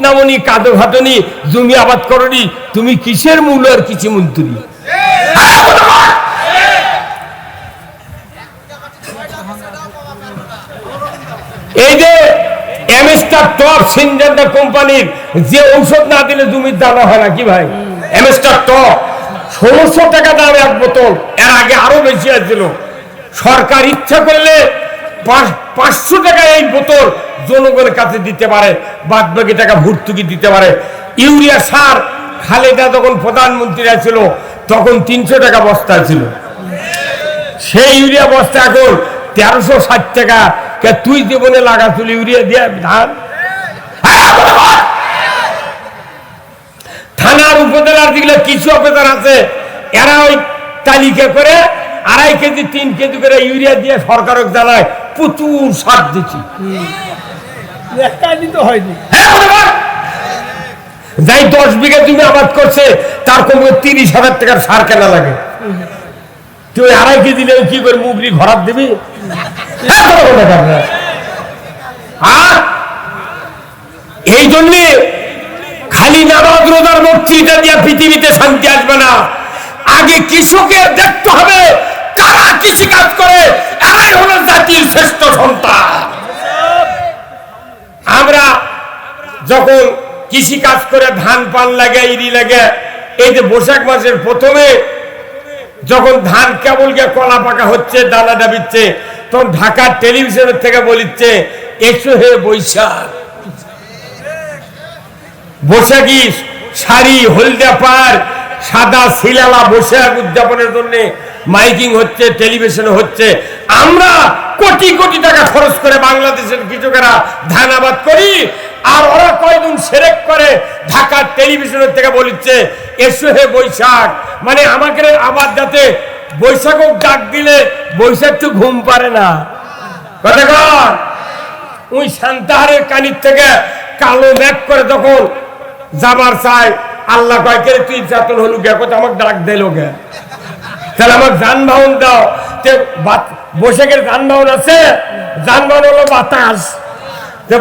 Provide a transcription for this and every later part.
বদনামনি কাদো ঘাটনি জমি আবাদ করনি, তুমি কিসের মূল আর কিছু মন্ত্রী? এই যে এমএসটা টপ সিনজেন্টা কোম্পানির যে ঔষধ না দিলে জমির দানা হয় না কি ভাই? এমএসটা টপ 1600 টাকা দাম এক বোতল, এর আগে আরো বেশি আসছিল। সরকার ইচ্ছা করলে 500 টাকা এই বোতল জনগণের কাছে দিতে পারে, বাদ বাকি টাকা ভর্তুকি দিতে পারে। ইউরিয়া সার খালেদা যখন প্রধানমন্ত্রী ছিল তখন 300 টাকা বস্তা ছিল, সেই ইউরিয়া বস্তা এখন 1360 টাকা। তুই জীবনে লাগাছিল ইউরিয়া দিয়ে ধান? থানার উপজেলার যেগুলো কিছু অফিসার আছে এরা ওই তালিকা করে 2.5 কেজি 3 কেজি করে ইউরিয়া দিয়ে সরকারক জানায় প্রচুর সার দিচ্ছি। যাই 10 বিঘা জমি আবাদ করছে তার কমে 30,000 টাকার সার কেনা লাগে। তুই 2.5 কেজি দিলে কি করে মুগরি ঘরাত দিবি? এই জন্যে খালি নামাজ রোজার বক্তৃতা দিয়ে পৃথিবীতে শান্তি আসবে না। আগে কৃষকের দেখতে হবে কারা কৃষি কাজ করে, এরাই হলো জাতির শ্রেষ্ঠ সন্তান। আমরা যখন কৃষি কাজ করে ধান পান লাগে ইরি লাগে, এই যে বৈশাখ মাসের প্রথমে যখন ধান কেবল গিয়ে কলা পাকা হচ্ছে দানা ডাবিচ্ছে, তখন ঢাকার টেলিভিশনের থেকে বলিচ্ছে এসো হে বৈশাখ। বৈশাখী শাড়ি হলদা পার সাদা শিলালা বৈশাখ উদযাপনের জন্য মাইকিং হচ্ছে, টেলিভিশনে হচ্ছে। আমরা কোটি কোটি টাকা খরচ করে বাংলাদেশের কৃষকেরা ধান আবাদ করি, আর ওরা কয়দিন সেরেক করে ঢাকার টেলিভিশনের থেকে বলিচ্ছে এসো হে বৈশাখ। মানে আমাকে আবার যাতে বৈশাখ ডাক দিলে বৈশাখ তো ঘুম পারে না। কথা কর ওই শান্তাহারের কানির থেকে কালো মেঘ করে তখন যাবার চাই, আল্লাহ কয়েকে তুই যাতন হলু গে, কোথাও আমাকে ডাক দিল গে, তাহলে আমার যানবাহন দাও। বৈশাখের যানবাহন আছে, যানবাহন হলো বাতাস।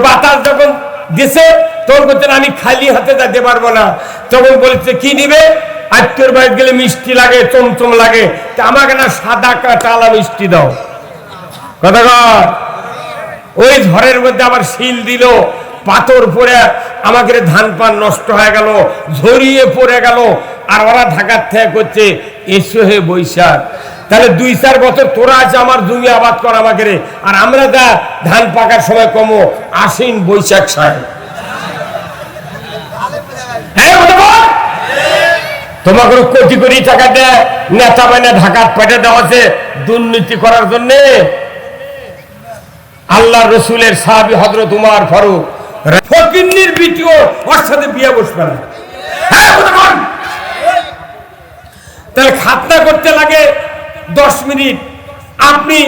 বাতাস যখন দিছে তখন বলছেন আমি খালি হাতে যেতে পারবো না, তখন বলছে কি নিবে? আত্মীয়র বাড়ি গেলে মিষ্টি লাগে, চমচম লাগে, তা আমাকে না সাদা কাঁচা মিষ্টি দাও। কথা কর ওই ঝড়ের মধ্যে আবার শিল দিল, পাথর পড়ে আমাকে ধান পান নষ্ট হয়ে গেল, ঝরিয়ে পড়ে গেল। আর ওরা ঢাকার থেকে করছে এসো হে বৈশাখ। তাহলে 2-4 বছর তোরা আছে আমার জমি আবাদ কর আমাকে, আর আমরা যা ধান পাকার সময় কমো আশ্বিন বৈশাখ সাহেব। তোমাকে কোটি কোটি টাকা দেয় নেতা বানা ঢাকার পেটে দেওয়া আছে দুর্নীতি করার জন্য। আল্লাহ রসুলের সাহাবী হযরত উমর ফারুক ফকিন্নির বিটিও ওর সাথে বিয়ে বসবে না। তাহলে খাতনা করতে লাগে 10 মিনিট। আপনি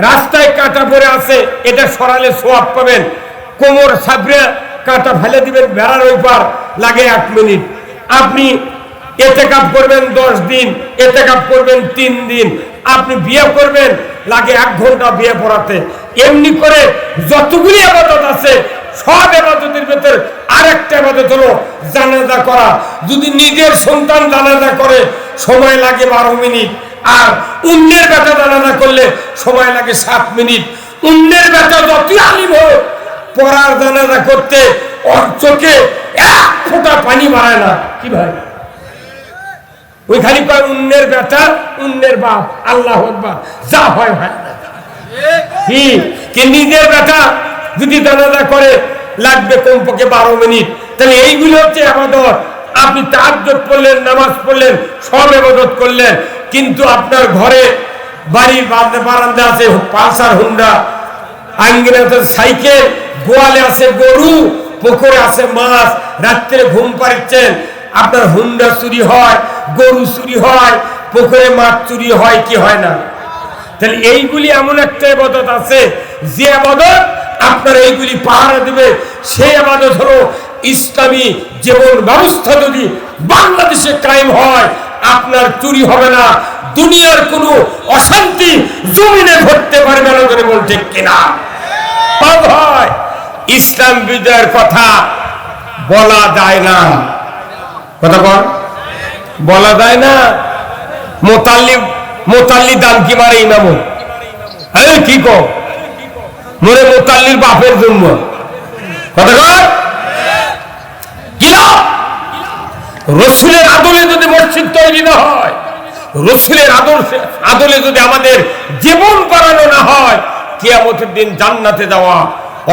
রাস্তায় কাঁটা পড়ে আছে, এটা সরালে সোয়াব পাবেন। কোমর সাবরে কাঁটা ফেলে দিবেন বেড়ার ওই পার, লাগে 1 মিনিট। আপনি এতেকাপ করবেন 10 দিন, এতেকাপ করবেন 3 দিন। আপনি বিয়ে করবেন, লাগে 1 ঘন্টা বিয়ে পড়াতে। এমনি করে যতগুলি ইবাদত আছে সব ইবাদতের ভেতর আরেকটা ইবাদত হলো জানাজা করা। যদি নিজের সন্তান জানাজা করে সময় লাগে 12 মিনিট, আর অন্যের বেটা জানাজা করলে সময় লাগে 7 মিনিট। অন্যের বেটা যতই আলিম হোক পড়ার জানাজা করতে ওর চোখে 1 ফোঁটা পানি মারায় না। কি ভাই ওই খালি কয় অন্যের বেটা অন্যের বাপ, আল্লাহু আকবার, যা হয় হয় না। কি নিজের বেটা যদি জানাজা করে লাগবে কমপক্ষে 12 মিনিট। তাহলে এইগুলো হচ্ছে ইবাদত। আপনি তাহাজ্জুদ পড়লেন, নামাজ পড়লেন, সব ইবাদত করলেন, কিন্তু আপনার ঘরে বাড়ির বারান্দা আছে পালসার হুন্ডা, আঙ্গিনা আছে সাইকেল, গোয়ালে আছে গরু, পুকুরে আছে মাছ, রাত্রে ঘুম পাড়ছেন, আপনার হুন্ডা চুরি হয়, গরু চুরি হয়, পুকুরে মাছ চুরি হয় কি হয় না? তাহলে এইগুলি এমন একটা ইবাদত আছে যে ইবাদত আপনার এইগুলি পাহারা দেবে। সেই ইবাদত হলো ইসলামী জীবন ব্যবস্থা যদি বাংলাদেশে কায়েম হয়, আপনার চুরি হবে না, দুনিয়ার কোনো অশান্তি জমিনে ঘটতে পারবে না। করে বলছে কিনা হয় ইসলাম বিজয়ের কথা বলা যায় না। কথা বল, বলা যায় না। মোতাল্লি দান কি মারে ইমাম কি কো মোরে মোতাল্লির বাপের জন্য। কথা কর কি রসুলের আদলে যদি মসজিদ তৈরি না হয়, রসুলের আদলে যদি আমাদের জীবন করানো না হয়, কিয়ামতের দিন জান্নাতে যাওয়া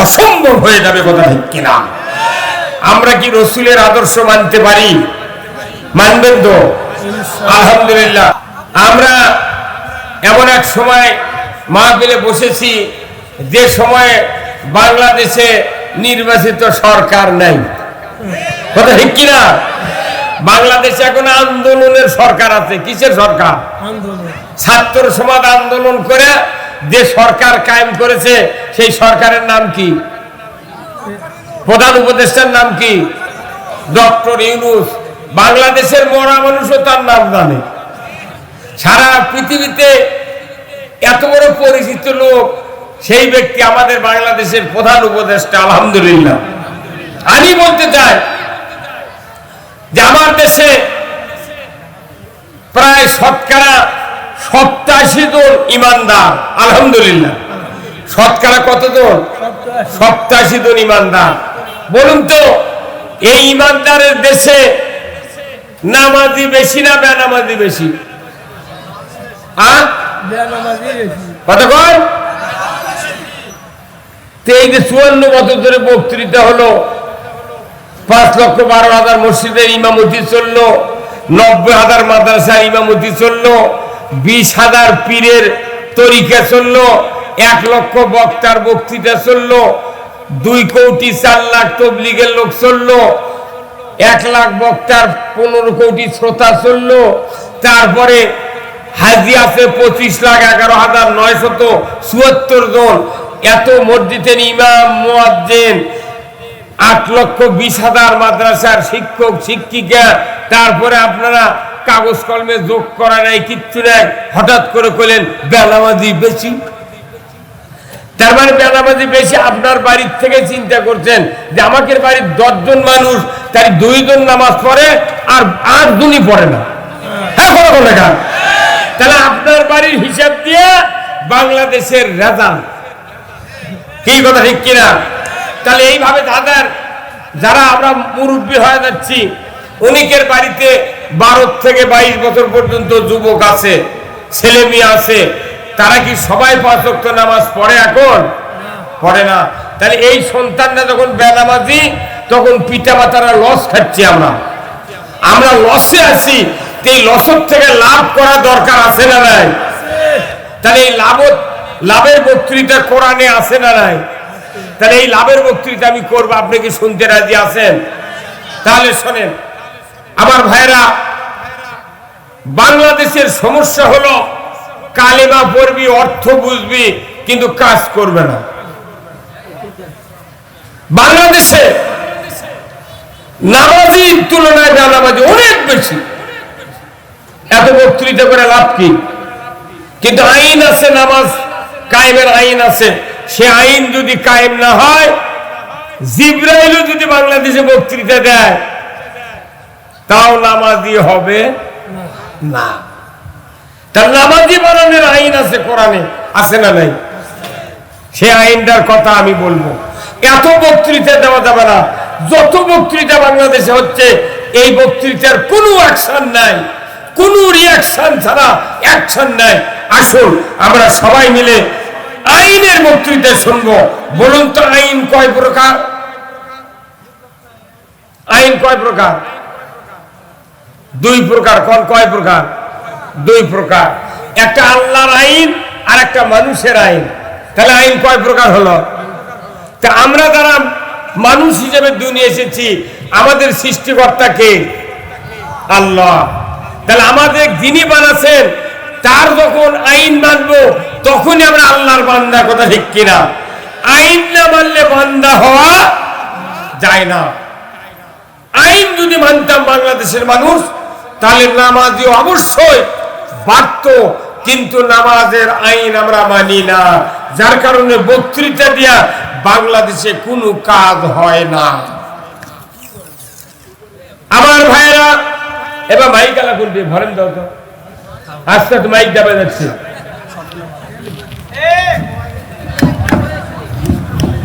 অসম্ভব হয়ে যাবে। কথা ঠিক কিনা? আমরা কি রসুলের আদর্শ মানতে পারি? মানবেন তো? আলহামদুলিল্লাহ। আমরা এমন এক সময় মাহফিলে বসেছি যে সময়ে বাংলাদেশে নির্বাচিত সরকার নাই। কথা ঠিক কিনা? বাংলাদেশে এখন আন্দোলনের সরকার আছে। কিসের সরকার? ছাত্র সমাজ আন্দোলন করে যে সরকার কায়েম করেছে, সেই সরকারের নাম কি? প্রধান উপদেষ্টার নাম কি? ডক্টর ইউনূস। বাংলাদেশের মরা মানুষও তার নাম জানে। সারা পৃথিবীতে এত বড় পরিচিত লোক সেই ব্যক্তি আমাদের বাংলাদেশের প্রধান উপদেষ্টা। আলহামদুলিল্লাহ। আমি বলতে চাই যে আমার দেশে প্রায় শতকরা 87 জন ইমানদার। আলহামদুলিল্লাহ। শতকরা কত জন? 87 জন ইমানদার। বলুন তো, এই ইমানদারের দেশে নামাজি বেশি না বেনামাজি বেশি? কতক্ষণ? এই যে 54 বছর ধরে বক্তৃতা হলো, 5,12,000 মসজিদের ইমামতি চললো, 90,000 মাদ্রাসার ইমামতি চললো, 20,000 পীরের তরিকা চললো, 1 লক্ষ বক্তার বক্তৃতা চললো, 2 কোটি 4 লাখ তবলিগের লোক চললো, 1 লাখ বক্তার 15 কোটি শ্রোতা চললো। তারপরে হাজি আছে 25,11,974 জন। এত মসজিদের ইমাম মুয়াজ্জিন, 8,20,000 মাদ্রাসার শিক্ষক শিক্ষিকা। তারপরে আপনারা কাগজ কলমে যোগ করা নাই, কিচ্ছু নাই, হঠাৎ করে কইলেন বেনামাজি বেশি। তার মানে বেনামাজি বেশি। আপনার বাড়ির থেকে চিন্তা করছেন যে আমাদের বাড়ির 10 জন মানুষ, তার 2 জন নামাজ পড়ে আর 8 জনই পড়ে না। হ্যাঁ, বলো লেখা। তাহলে আপনার বাড়ির হিসাব দিয়ে বাংলাদেশের রেজাল্ট কি? কথা ঠিক কিনা? তাহলে এইভাবে যারা আমরা মুরব্বী হয়ে যাচ্ছি, অনেকের বাড়িতে 12 থেকে 22 বছর পর্যন্ত যুবক আছে, ছেলে মেয়ে আছে। তারা কি সবাই 5 ওয়াক্ত নামাজ পড়ে? এখন পড়ে না। তাহলে এই সন্তানরা যখন বেনামাজি, তখন পিতা মাতারা লস খাচ্ছি। আমরা লসে আছি। এই লসের থেকে লাভ করা দরকার আছে না নাই? তাহলে এই লাভের বক্তৃতা কোরআনে আছে না নাই? তাহলে এই লাভের বক্তৃতা আমি করব। আপনি কি শুনতে রাজি আছেন? তাহলে শোনেন আমার ভাইরা, বাংলাদেশের সমস্যা হলো কালেমা পড়বি, অর্থ বুঝবি, কিন্তু কাজ করবে না। বাংলাদেশে নামাজির তুলনায় বেনামাজি অনেক বেশি। এত বক্তৃতা করে লাভ কি? কিন্তু আইন আছে, নামাজ কায়েমের আইন আছে। সে আইন যদি কায়েম না হয়, জিবরাইলও যদি বাংলাদেশে বক্তৃতা দেয়, তাও নামাজি হবে না। তার নামাজি বানানোর আইন আছে কোরআনে, আছে না নাই? সে আইনটার কথা আমি বলবো। এত বক্তৃতা দেওয়া যাবে না। যত বক্তৃতা বাংলাদেশে হচ্ছে, এই বক্তৃতার কোনো অ্যাকশন নাই, কোনো রিয়াকশন ছাড়া অ্যাকশন নাই। আসুন আমরা সবাই মিলে আইনের বক্তৃতা শুনবো। বলুন তো, আইন কয় প্রকার? আইন কয় প্রকার? 2 প্রকার। কয় প্রকার? 2 প্রকার। একটা আল্লাহর আইন আর একটা মানুষের আইন। তাহলে আইন কয় প্রকার হলো? তা আমরা যারা মানুষ হিসেবে দুনিয়া এসেছি, আমাদের সৃষ্টিকর্তা কে? আল্লাহ। তাহলে আমাদের যিনি বানাচ্ছেন, তার যখন আইন মানবো, তখনই আমরা আল্লাহর বান্দা। কথা ঠিক কিনা? আইন না মানলে বান্দা হওয়া যায় না। আইন যদি মানতাম বাংলাদেশের মানুষ, তাহলে নামাজও অবশ্যই বাড়ত। কিন্তু নামাজের আইন আমরা মানি না, যার কারণে বক্তৃতা দিয়া বাংলাদেশে কোনো কাজ হয় না। এবার মাইক আলা কোনটি ভরেন দাও তো, আস্তে আস্তে মাইক দাবা যাচ্ছে,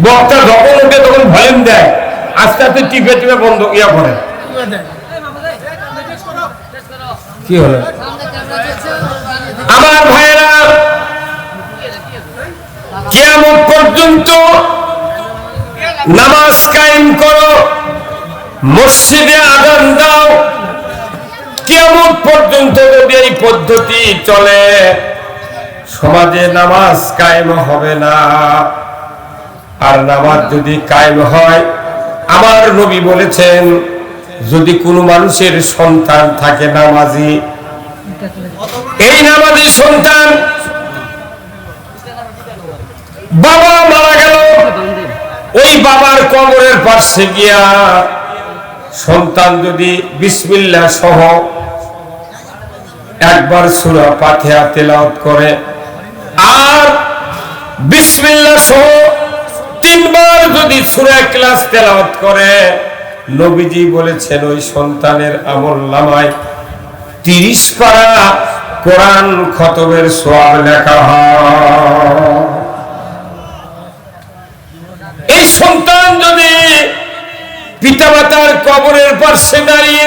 বক্তা যখন উঠে তখন ভলিউম দেয়, আস্তে আস্তে টিপে টিপে বন্ধ ইয়া করে। কি হলো আমার ভাইয়েরা, কিয়ামত পর্যন্ত নামাজ কায়েম করো, মসজিদে আযান দাও। কিয়ামত পর্যন্ত যদি এই পদ্ধতি চলে, সমাজে নামাজ কায়েম হবে না। আর নামাজ যদি কায়েম হয়, আমার নবী বলেছেন, যদি কোনো মানুষের সন্তান থাকে নামাজি, এই নামাজি সন্তান বাবা মারা গেল, ওই বাবার কবরের পাশে গিয়া সন্তান যদি বিসমিল্লাহ সহ একবার সূরা ফাতিহা তেলাওয়াত করে আর বিসমিল্লাহ সহ 3 বার যদি সূরা ইখলাস তেলাওয়াত করে, নবীজি বলেছেন ওই সন্তানের আমলনামায় 30 পারা কোরআন খতমের সওয়াব লেখা হয়। এই সন্তান যদি পিতামাতার কবরের পাশে দাঁড়িয়ে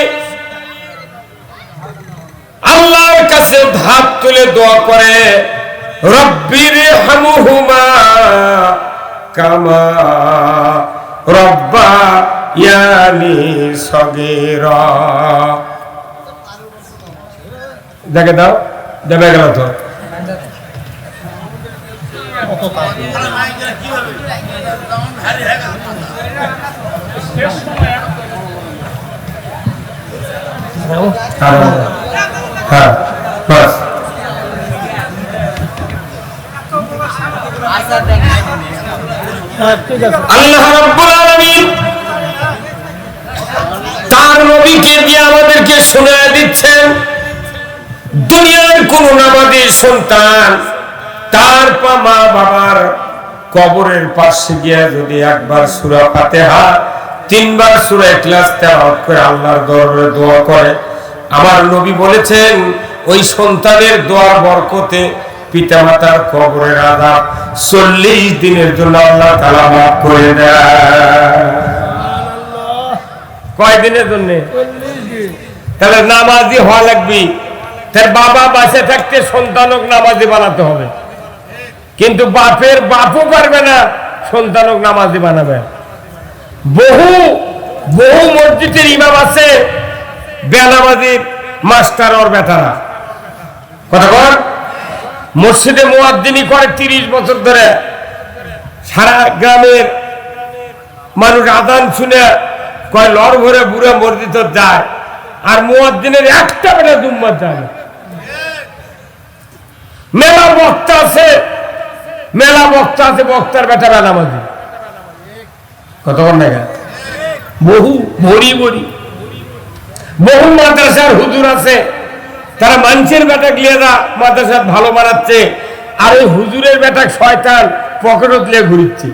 আল্লাহর কাছে হাত তুলে দোয়া করে, রব্বিরহামহুমা কামা রব্বায়ানি সগীরা, দেখে দাও দেবে গেল তো হ্যাঁ বাস। আল্লাহ রাব্বুল আলামিন তার নবীকে দিয়ে আমাদেরকে শোনায় দিচ্ছেন, দুনিয়ার কোন নামাজি সন্তান তার মা বাবার কবরের পাশে গিয়ে যদি একবার সূরা ফাতিহা 3 বার সূরা ইখলাস তেলাওয়াত করে আল্লাহর দরবারে দোয়া করে, আমার নবী বলেছেন ওই সন্তানের দোয়ার বরকতে পিতামাতার কবরের আযাব 40 দিনের জন্য আল্লাহ তাআলা মাফ করে দেয়। কয় দিনের জন্য? 40 দিন। তাহলে নামাজি হওয়া লাগবে, তার বাবা বাঁচে থাকতে সন্তানক নামাজি বানাতে হবে, কিন্তু বাপের বাপও পারবে না সন্তানক নামাজি বানাবে। বহু বহু মসজিদের ইমাম আছে বেনামাজি মাস্টার ওর বেটারা, কথা বল, মসজিদে মুয়াজ্জিনি করে 30 বছর ধরে, সারা গ্রামের মানুষ আযান শুনে কয় লড় ভরে বুড়া মসজিদ যায়, আর মুয়াজ্জিনের একটা বেটা জুম্মাত যায় না। মেলা বক্তা আছে, মেলা বক্তা আছে, বক্তার বেটা বেনামাজি, কতক্ষণ দেখা বহু বড়ি বড়ি বহু মাদ্রাসার হুজুর আছে, তারা মানুষের বেটা গিয়েরা মাদ্রাসা ভালো বানাচ্ছে, আর ওই হুজুরের বেটা শয়তান পকেটত লিয়ে ঘুরিচ্ছে,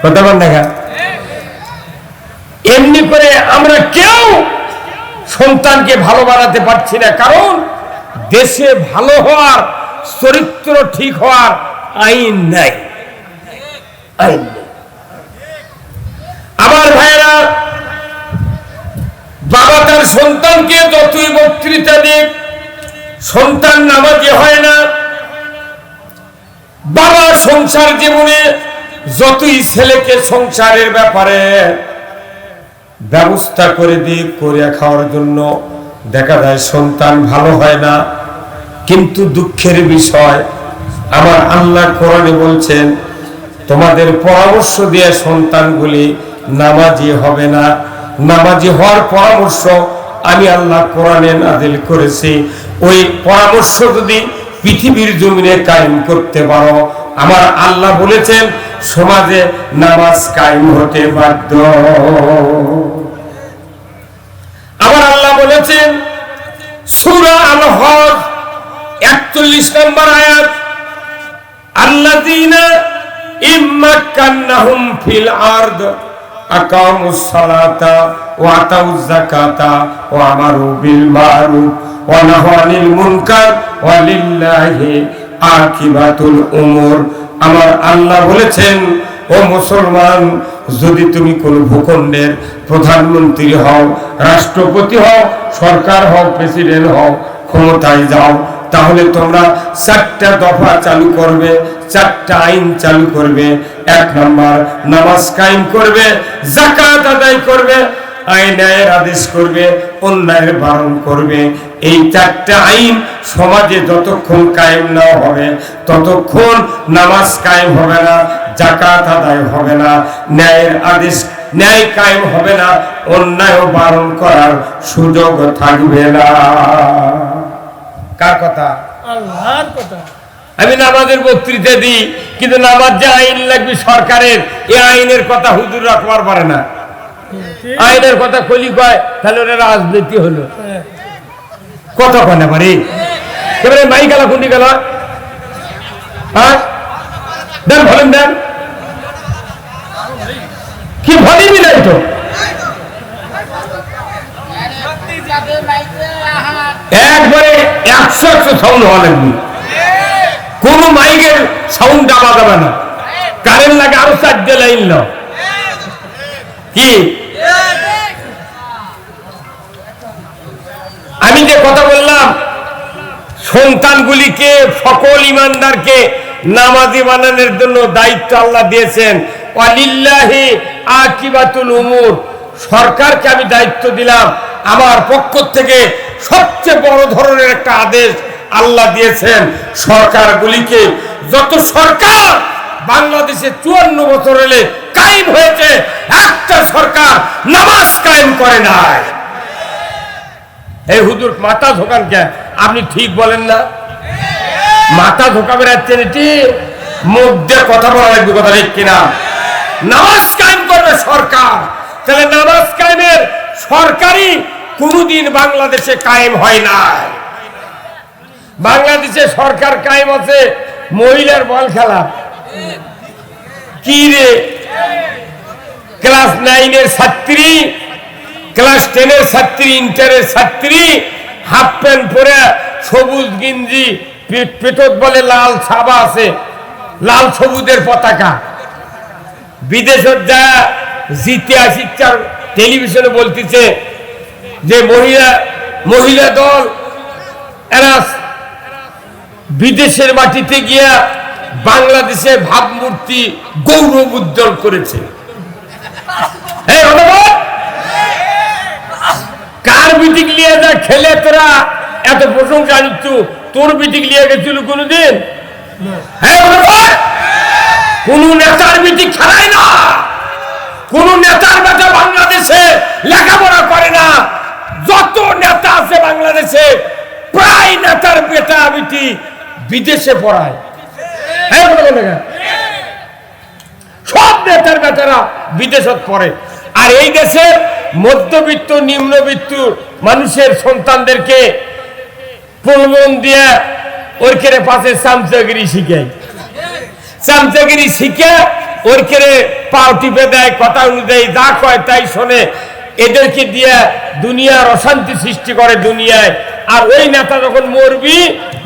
কতক্ষণ দেখা। এমনি করে আমরা কেউ সন্তানকে ভালো বানাতে পারছি না, কারণ দেশে ভালো হওয়ার, চরিত্র ঠিক হওয়ার আইন নাই, আইন নেই। আমার ভাইরা, বাবা তার সন্তানকে যতই বক্তৃতা দিক, সন্তান নামাজি হয় না। বাবা সংসার জীবনে যতই ছেলেকে সংসারের ব্যাপারে ব্যবস্থা করে দিক, করে খাওয়ার জন্য, দেখা যায় সন্তান ভালো হয় না। কিন্তু দুঃখের বিষয়, আমার আল্লাহ কোরআনে বলছেন, তোমাদের পরামর্শ দিয়ে সন্তানগুলি নামাজি হবে না। নামাজি হওয়ার পরামর্শ আমি আল্লাহ কোরআনে নাযিল করেছি। ওই পরামর্শ যদি পৃথিবীর জমিনে কায়েম করতে পারো, আমার আল্লাহ বলেছেন সমাজে নামাজ কায়েম হতে বাধ্য। আমার আল্লাহ বলেছেন সূরা আল-হজ 41 নম্বর আয়াত, আল্লাযীনা ইম্মাক্কান্নাহুম ফিল আরদ আকামুস সালাতা ওয়া আতাউজ যাকাতা ওয়া আমারু বিল মারুফ ওয়া নাহাউ আনিল মুনকার ওয়া লিল্লাহি আকিবাতুল উমুর। আমার আল্লাহ বলেছেন, ও মুসলমান, যদি তুমি কোন ভূখণ্ডের প্রধানমন্ত্রী হও, রাষ্ট্রপতি হও, সরকার হও, প্রেসিডেন্ট হও, ক্ষমতায় যাও, তাহলে তোমরা 4টা দফা চালু করবে, 4টা আইন চালু করবে। 1 নম্বর, নামাজ কায়েম করবে, যাকাত আদায় করবে, ন্যায়ের আদেশ করবে, অন্যায়ের বারণ করবে। এই 4টা আইন সমাজে যতক্ষণ কায়েম না হবে ততক্ষণ নামাজ কায়েম হবে না, যাকাত আদায় হবে না, ন্যায়ের আদেশ ন্যায় কায়েম হবে না, অন্যায় বারণ করার সুযোগ থাকবে না। কার কথা? আল্লাহর কথা। আমি নামাজের বক্তৃতা দিই, কিন্তু নামাজ যে আইন লাগবে সরকারের, এই আইনের কথা হুজুর রাখবার পারে না। আইনের কথা কলি কয়, তাহলে ওরা রাজনীতি হলো। কত কয় পারে এবারে মাই গেল কুন্ডি গেল, হ্যাঁ দেন ভলেন দেন, কি ভলিবি নাই তো। একবারে 100 সাউন্ড হওয়া লাগবে, কোন মাইকের সাউন্ড ডাবা যাবে না। কারেন্ট লাগে আরো 4 লাইন ল কি। আমি যে কথা বললাম, সন্তানগুলিকে, সকল ইমানদারকে নামাজি বানানোর জন্য দায়িত্ব আল্লাহ দিয়েছেন। ওয়ালিল্লাহি আকিবাতুল উমুর। সরকারকে আমি দায়িত্ব দিলাম, আমার পক্ষ থেকে সবচেয়ে বড় ধরনের একটা আদেশ আল্লাহ দিয়েছেন, সরকারগুলিকে, যত সরকার বাংলাদেশে 54 বছর হলে কায়েম হয়েছে, একটা সরকার নামাজ কায়েম করে নাই। এই হুজুর মাথা ঝোকান কে? আপনি ঠিক বলেন না, মাথা ঝোকাবে রাখছেন, এটি মুখ দিয়ে কথা বলা লাগবে, কথা ঠিক কিনা? নামাজ কায়েম করবে সরকার। তাহলে নামাজ কায়েমের সরকারি কোনদিন বাংলাদেশে কায়েম হয় না। বাংলাদেশে সরকার কায়েম আছে মহিলার বল খেলা। কি রে, ক্লাস 9-এর ছাত্রী, ক্লাস 10-এর ছাত্রী, ইন্টারের ছাত্রী, হাফ প্যান্ট পরে, সবুজ গিঞ্জি, পেটত বলে লাল ছাবা আছে, লাল সবুজের পতাকা, বিদেশত যা জিতে আসিচ্ছে, টেলিভিশনে বলতেছে যে মহিলা দল এরা বিদেশের মাটিতে গিয়া বাংলাদেশের ভাবমূর্তি গৌরব উজ্জ্বল করেছে। কার বিটিক লিয়ে যা খেলে তোরা এত প্রশংসা নিচ্ছ? তোর বিটিক লিয়ে গেছিল কোনদিন? কোন নেতার বিটিক খেলায় না, কোন নেতার বেটা বাংলাদেশে লেখাপড়া করে না। যত নেতা আছে বাংলাদেশে, প্রায় নেতার বেটা বিটি বিদেশে পড়ায়। সব নেতার বেটারা বিদেশত পড়ে। আর এই দেশের মধ্যবিত্ত, নিম্নবিত্ত মানুষের সন্তানদেরকে প্রলোভন দিয়ে ওরকেরে পাশে চামচাগিরি শিখায়, চামচাগিরি শিখে ওরকেরে পাও টিপে দেয়, কথা অনুযায়ী যা কয় তাই শোনে। এদেরকে দিয়ে দুনিয়ার অশান্তি সৃষ্টি করে দুনিয়ায়। আর ওই নেতা যখন মরবি,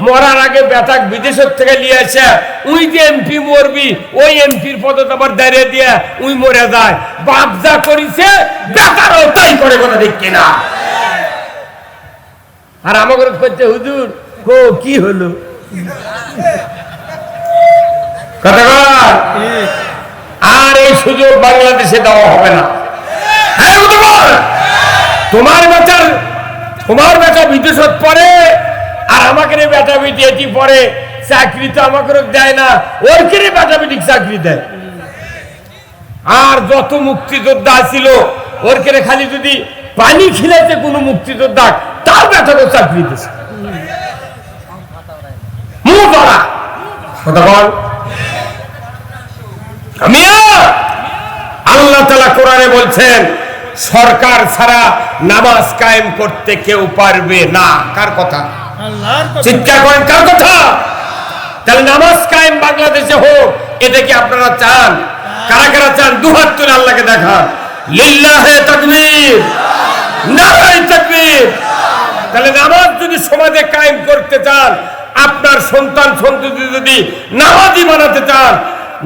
মরার আগে বেটাক বিদেশের থেকে নিয়ে আসে, উই যে এমপি মরবি, ওই এমপির পদে আবার দাঁড়িয়ে দিয়ে উই মরে যায়। বাপ যা করিছে বেটারও তাই করে, কথা ঠিক কিনা? আর আমাকে করছে হুজুর কো কি হলো, কথা কর। আর এই সুযোগ বাংলাদেশে দেওয়া হবে না। তোমার বেটা বিদেশত পড়ে, আর আমাকে বেটা বেটি এটি পড়ে, চাকরি তো আমাকে দেয় না, ওর কে বেটা বেটি চাকরি দেয়। আর যত মুক্তিযোদ্ধা ছিল ওর কে খালি যদি পানি খিলাইতে কোন মুক্তিযোদ্ধা, তার বেটাকে চাকরি দিচ্ছে। মুখ ধরা কথা বল। আল্লাহ তাআলা কোরআনে বলছেন, সরকার ছাড়া নামাজ কায়েম করতে কেউ পারবে না। কার কথা? চিৎকার করেন, কার কথা? তাহলে নামাজ কায়েম বাংলাদেশে হোক, এটা কি আপনারা চান? কারা কারা চান? দুহাত তুলে আল্লাহকে দেখান। লিল্লাহে তাকবীর, নারায়ে তাকবীর। তাহলে নামাজ যদি সমাজে কায়েম করতে চান, আপনার সন্তান সন্ততি যদি নামাজি বানাতে চান,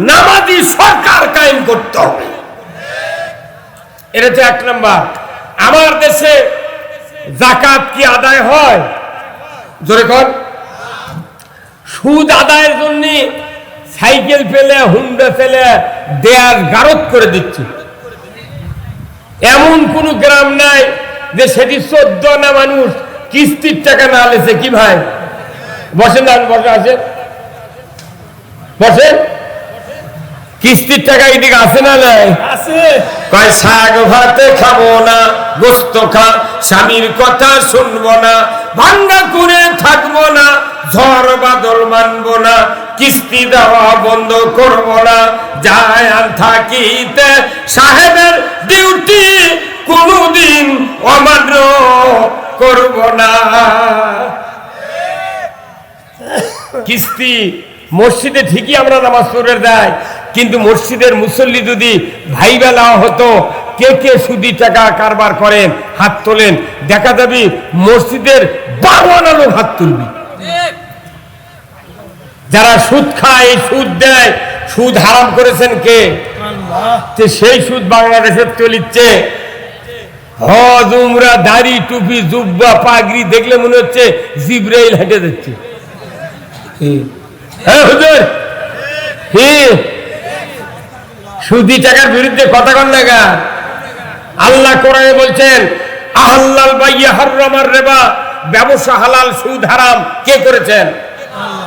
নামাজি সরকার কায়েম করতে হবে। এটা হচ্ছে এক নম্বর। আমার দেশে যাকাত কি আদায় হয়? জোরে কর। সুদ আদায়ের জন্য সাইকেল পেলে হুন্ডা পেলে দেয়ার গারদ করে দিচ্ছে। এমন কোন গ্রাম নাই যে সেটি 14 না মানুষ কিস্তির টাকা না লেছে। কি ভাই বসেন না, বসে আছে, বসেন। কিস্তির টাকা এদিকে আছে না নাই? আছে। কয় শাক ভাতে খাবো না, গোস্ত খা, স্বামীর কথা শুনবো না, ভাঙ্গা করে থাকবো না, ঝড় বাদল মানবো না, কিস্তি দেওয়া বন্ধ করবো না, যায় আর থাকিতে সাহেবের ডিউটি কোনদিন অমান্য করবো না। কিস্তি মসজিদে ঠিকই আমরা নামাজ পড়ে দেয়, কিন্তু মসজিদের মুসল্লি যদি ভাইবা নেওয়া হতো কে কে সুদি টাকা কারবার করেন হাত তোলেন, দেখা যাবে মসজিদের 52 লোক হাত তুলবি। যারা সুদ খায়, সুদ দেয়, সুদ হারাম করেছেন কে? আল্লাহ। সেই সুদ বাংলাদেশের চলিচ্ছে। হজ, উমরা, দাড়ি, টুপি, জুব্বা, পাগড়ি দেখলে মনে হচ্ছে জিবরাইল হেঁটে যাচ্ছে। হ্যাঁ হুজুর, সুদি টাকার বিরুদ্ধে কথা কন লাগা। আল্লাহ কোরআনে বলছেন আহাল্লাল বাইয়া হারামার রিবা, ব্যবসা হালাল সুদ হারাম কে করেছেন?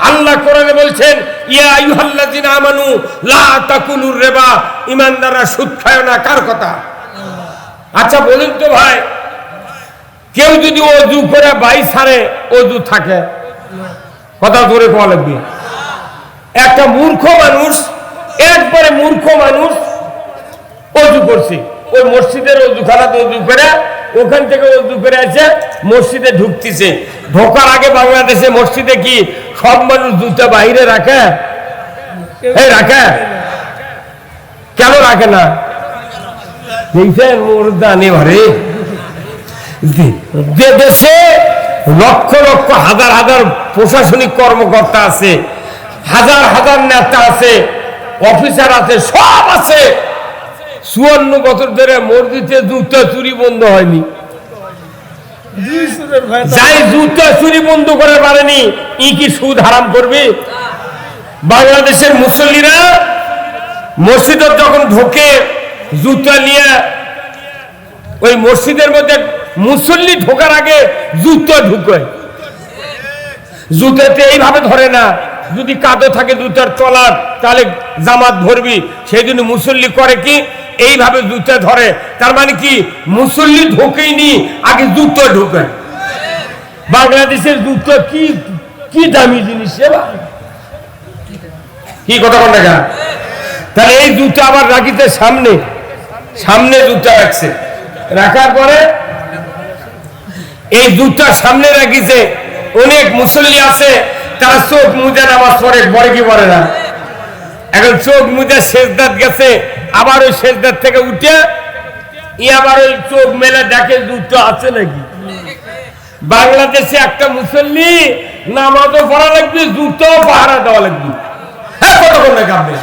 আল্লাহ কোরআনে বলছেন ইয়া আইয়ুহাল্লাযিনা আমানু লা তাকুলুর রিবা, ঈমানদাররা সুদ খায় না। কার কথা? আচ্ছা বলুন তো ভাই, কেউ যদি ওযু করে বাই ছাড়ে, ওযু থাকে? কথা জোরে কোয়া লাগবে। একটা মূর্খ মানুষ, একবারে মূর্খ মানুষ ওযু করছে, ওই মসজিদের ওযুখানাতে ওযু করে, ওখান থেকে ওযু করে এসে মসজিদে ঢুকতেছে। ঢোকার আগে বাংলাদেশে মসজিদে কি সব মানুষ জুতা বাইরে রাখে? এই রাখে? কেন রাখে না? দেখছেন মোর দানে ভরে। যে দেশে লক্ষ লক্ষ হাজার হাজার প্রশাসনিক কর্মকর্তা আছে, হাজার হাজার নেতা আছে, অফিসার আছে, সব আছে, 54 বছর ধরে মসজিদে জুতা চুরি বন্ধ হয়নি। যাই জুতা চুরি বন্ধ করে পারেনি, ই কি সুদ হারাম করবে? বাংলাদেশের মুসল্লিরা মসজিদে যখন ঢোকে জুতা নিয়ে, ওই মসজিদের মধ্যে মুসল্লি ঢোকার আগে জুতা ঢুকে, জুতাতে এইভাবে ধরে না। যদি কাদো থাকে জুতার তলার, তাহলে জামাত ভরবি। সেই জন্য মুসল্লি করে কি এইভাবে জুতা ধরে। তার মানে কি মুসল্লি ঢোকেইনি, আগে জুতা ঢোকে। বাংলাদেশের জুতা কি কি দামি জিনিস, কি কথা বল না? তাহলে এই জুতা আবার রাখিতে সামনে, সামনে জুতা রাখছে, রাখার পরে এই জুতা সামনে রাখিছে। অনেক মুসল্লি আছে তারা চোখ মুজে নামাজ পড়ে, পড়ে কি পড়ে না? এখন চোখ মুজে সেজদাত গেছে, আবার ওই সেজদাত থেকে উঠে আবার ওই চোখ মেলে দেখে জুতা আছে নাকি। বাংলাদেশে একটা মুসল্লি নামাজও পড়া লাগবে, জুতাও পাহারা দেওয়া লাগবে। হ্যাঁ কতক্ষণ না কাঁপবে।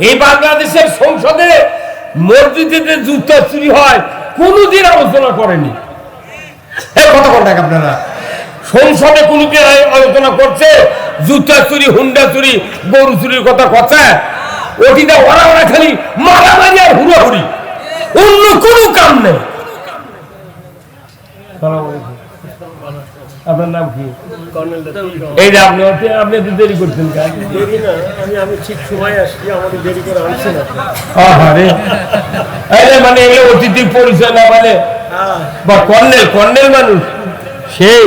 এই বাংলাদেশের সংসদে মসজিদে জুতা চুরি হয় কোনদিন আলোচনা করেনি। কতক্ষণ টাকা আপনারা সংসদে কোনদিন আলোচনা করছে জুতা চুরি, হুন্ডা চুরি, গরু চুরির কথা কথা? ওটিতে ওরা ওরা খালি মারামারি আর হুড়াহুড়ি, অন্য কোনো কাম নেই। আপনার নাম কি? এই যে আপনি আপনি তো দেরি করছেন। আমি ঠিক সময় আসছি, আমাকে দেরি করে আনছে না। মানে এগুলো অতিথির পরিচয় না, মানে বা কর্নেল, কর্নেল মানুষ, সেই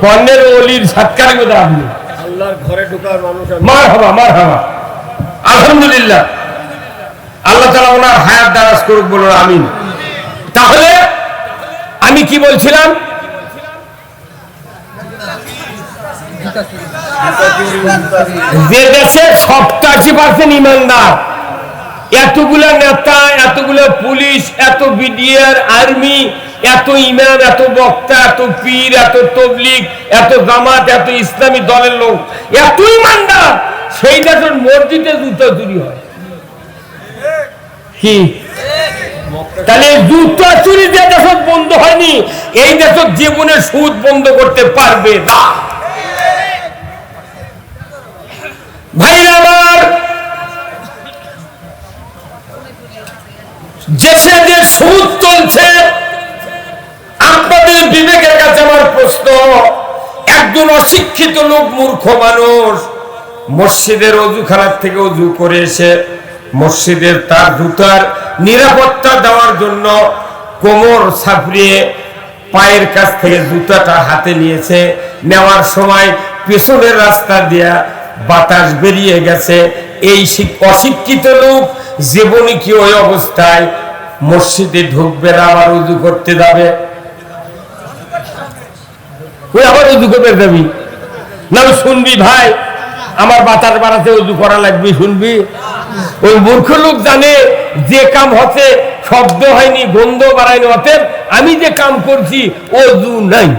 কর্নেল অলির সাতকার কথা। আপনি আল্লাহর ঘরে ঢোকার মানুষ। মার হাবা, মার হাবা, আলহামদুলিল্লাহ। আল্লাহ তাআলা ওনার হায়াত দারাজ করুক, বলুন আমিন। তাহলে আমি কি বলছিলাম? যে দেশে 87% ইমানদার, এতগুলা নেতা, এতগুলা পুলিশ, এত বিডিআর, আর্মি, এত ইমাম, এত বক্তা, এত পীর, এত তবলিগ, এত জামাত, এত ইসলামী দলের লোক, এত ইমানদার, সেই দেশের মসজিদে জুতা চুরি হয় কি? তাহলে জুতা চুরি যে দেশত বন্ধ হয়নি, এই দেশত জীবনে সুদ বন্ধ করতে পারবে না। ভাইরা আমার, দেশে যে সুদ চলছে, আপনাদের বিবেকের কাছে আমার প্রশ্ন, একজন অশিক্ষিত লোক, মূর্খ মানুষ, মসজিদের অজুখানার থেকে অজু করে এসে মসজিদের তার জুতার নিরাপত্তা দেওয়ার জন্য কোমর ছাপড়িয়ে পায়ের কাছ থেকে জুতাটা হাতে নিয়েছে। নেওয়ার সময় পেছনের রাস্তা দিয়া বাতাস বেরিয়ে গেছে। এই অশিক্ষিত লোক জীবনে কি ওই অবস্থায় মসজিদে ঢুকবে না, আবার উজু করতে যাবে? ওই আবার উজু করতে যাবি না? শুনবি ভাই আমার বাতাস বাড়াতে উজু করা লাগবে, শুনবি? ওই মূর্খ লোক জানে যে কাম হচ্ছে শব্দ হয়নি, গন্ধ বাড়ায়নি, অতএব আমি যে কাম করছি অজু নাই।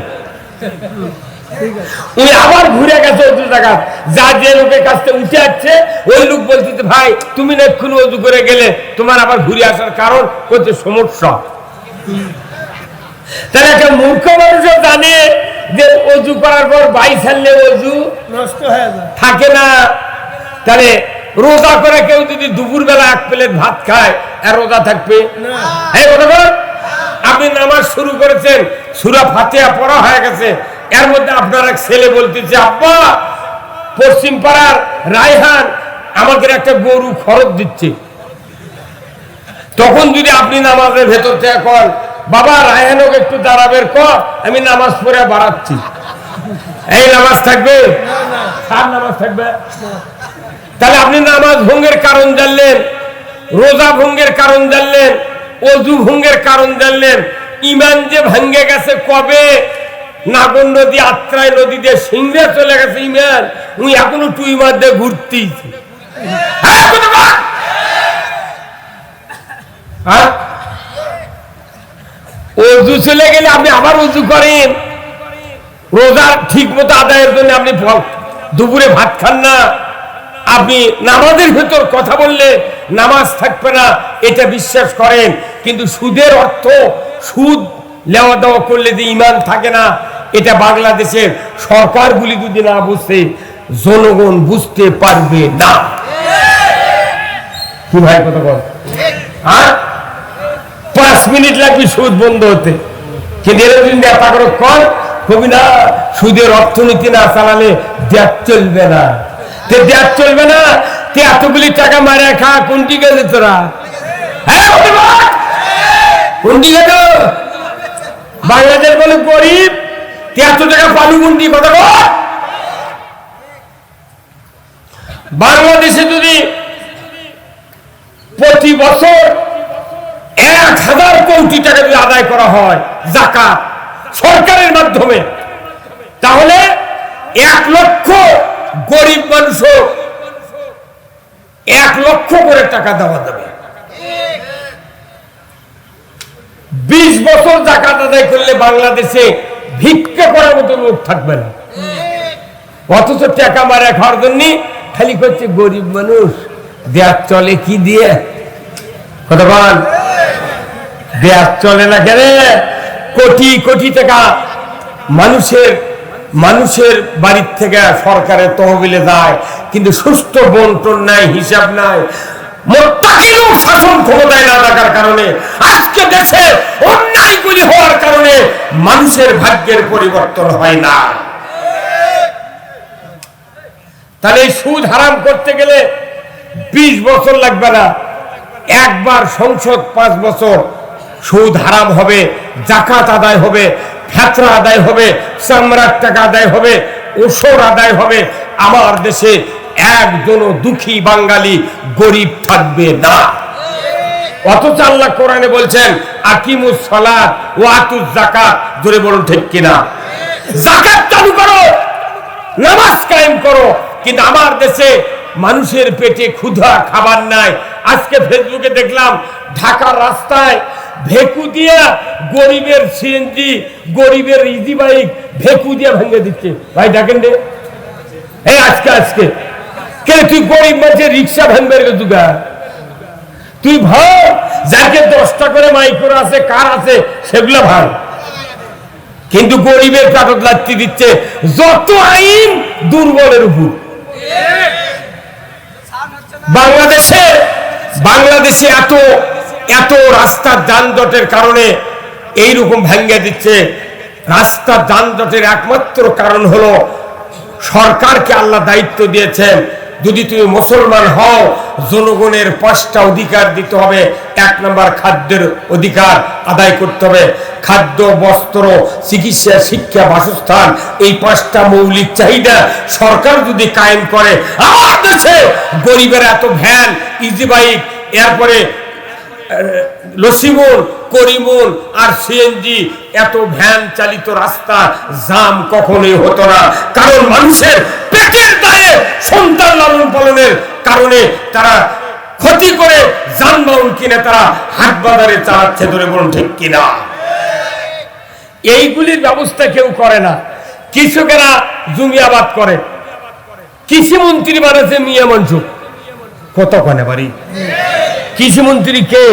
উনি আবার ঘুরে গেছে অজু জায়গা, যা যে লোকের কাছ থেকে উঠে আসছে ওই লোক বলছে ভাই তুমি না এক্ষুনি অজু করে গেলে, তোমার আবার ঘুরে আসার কারণ হচ্ছে সমস্যা। তাহলে একটা মূর্খ মানুষও জানে যে অজু করার পর বাই ছাড়লে অজু নষ্ট হয়ে যায়, থাকে না। তাহলে রোজা করে কেউ যদি দুপুর বেলা এক প্লেট ভাত খায়, আর রোজা থাকবে? আপনি নামাজ শুরু করেছেন, সূরা ফাতিহা পড়া হয়ে গেছে, এর মধ্যে আপনার এক ছেলে বলতেছে আব্বা পশ্চিম পাড়ার রায়হান আমাকে একটা গরু খরচ দিচ্ছে। তখন যদি আপনি নামাজের ভেতর থেকে কন বাবা রায়হানকে একটু দাঁড়াবের কর, আমি নামাজ পড়ে বাড়াচ্ছি, এই নামাজ থাকবে? নামাজ থাকবে? তাহলে আপনি নামাজ ভঙ্গের কারণ জানলেন, রোজা ভঙ্গের কারণ জানলেন, অজু ভঙ্গের কারণ জানলেন। ইমান যে ভাঙ্গে গেছে কবে? নাগর নদী, আত্রাই নদী দিয়ে সিংহে চলে গেছে ইমান, উনি এখনো টুই মার দিয়ে ঘুরতেইছে। অজু চলে গেলে আপনি আবার অজু করেন, রোজা ঠিক মতো আদায়ের জন্য আপনি দুপুরে ভাত খান না, আপনি নামাজের ভেতর কথা বললে নামাজ থাকবে না, এটা বিশ্বাস করেন। কিন্তু সুদের অর্থ, সুদ লেওয়া দেওয়া করলে যে ইমান থাকে না, এটা বাংলাদেশের সরকারগুলি যদি না বুঝে, জনগণ বুঝতে পারবে না। কি ভাই কথা বল? 5 মিনিট লাগবে সুদ বন্ধ হতে, কিন্তু এরা যদি নেতা করে কর কবি না সুদের অর্থনীতি না চালালে দেশ চলবে না। দেশ চলবে না, এতগুলি টাকা মারে খা, কোনটি গেছে তোরা? কোনটি গেল? বাংলাদেশ বলে গরিব, 73 টাকা পালু কোনটি? কথা বল। বাংলাদেশে যদি প্রতি বছর 1000 কোটি টাকা যদি আদায় করা হয় যাকাত সরকারের মাধ্যমে, তাহলে 1 লক্ষ গরিব মানুষ 1 লক্ষ করে টাকা দেওয়া যাবে। 20 বছর যাকাত আদায় করলে বাংলাদেশে ভিক্ষা করার মতো লোক থাকবে না। অথচ টাকা মারা খাওয়ার জন্য খালি করছে গরিব মানুষ, দেশ চলে কি দিয়ে? কথা বল। দেশ চলে না কেন? কোটি কোটি টাকা মানুষের বাড়ির থেকে সরকারের তহবিলে যায়, কিন্তু সুস্থ বন্টন নাই, হিসাব নাই। শাসন ক্ষমতায় না থাকার কারণে আজকে দেশে অন্যায়গুলি হওয়ার কারণে মানুষের ভাগ্যের পরিবর্তন হয় না। তাহলে এই সুদ হারাম করতে গেলে 20 বছর লাগবে না, একবার সংসদ 5 বছর সুদ হারাম হবে, যাকাত আদায় হবে, ফেতরা আদায় হবে, চামড়ার টাকা আদায় হবে, ওসর আদায় হবে। আমার দেশে একজনও দুঃখী বাঙালি গরিব থাকবে না। অথচ আল্লাহ কোরআনে বলছেন আকিমুস সালাত ওয়া আতুজ যাকাত, জোরে বলুন ঠিক কিনা? যাকাত চালু করো, নামাজ কায়েম করো। কিন্তু আমার দেশে মানুষের পেটে ক্ষুধা, খাবার নাই। আজকে ফেসবুকে দেখলাম ঢাকার রাস্তায় ভেকু দিয়া গরিবের সিএনজি, গরিবের ইজি বাইক ভেকু দিয়া ভেঙে দিচ্ছে। ভাই দেখেন রে, এই আজকে কে তুই গরিব মানুষের রিক্সা ভাঙবে দুগা? তুই ভাব যাকে 10টা করে মাইক্রো আছে, কার আছে, সেগুলো ভাঙ। কিন্তু গরিবের কাটত লাত্তি দিচ্ছে। যত আইন দুর্বলের উপর। বাংলাদেশে এত রাস্তার যানজটের কারণে এইরকম ভেঙে দিচ্ছে। রাস্তার যানজটের একমাত্র কারণ হলো সরকারকে আল্লাহ দায়িত্ব দিয়েছেন, যদি তুমি মুসলমান হও জনগণের 5টা অধিকার দিতে হবে। 1 নম্বর খাদ্যের অধিকার আদায় করতে হবে। খাদ্য, বস্ত্র, চিকিৎসা, শিক্ষা, বাসস্থান, এই 5টা মৌলিক চাহিদা সরকার যদি কায়েম করে, আমার দেশে গরিবের এত ভ্যান, ইজি বাইক, এরপরে লসিমুল, করিমুল আর সিএনজি, এত ভ্যান চালিত রাস্তা জাম কখনোই হতো না। কারণ মানুষের পেটের দায়ে সন্তান লালন পালনের কারণে তারা ক্ষতি করে যানবাহন কিনে তারা হাট বাজারে চালাচ্ছে। ধরে বলুন ঠিক কিনা? এইগুলির ব্যবস্থা কেউ করে না। কৃষকেরা জমি আবাদ করে, কৃষি মন্ত্রী বানাচ্ছে মিয়া মনসুর। কতক্ষণে বাড়ি কৃষিমন্ত্রী কে?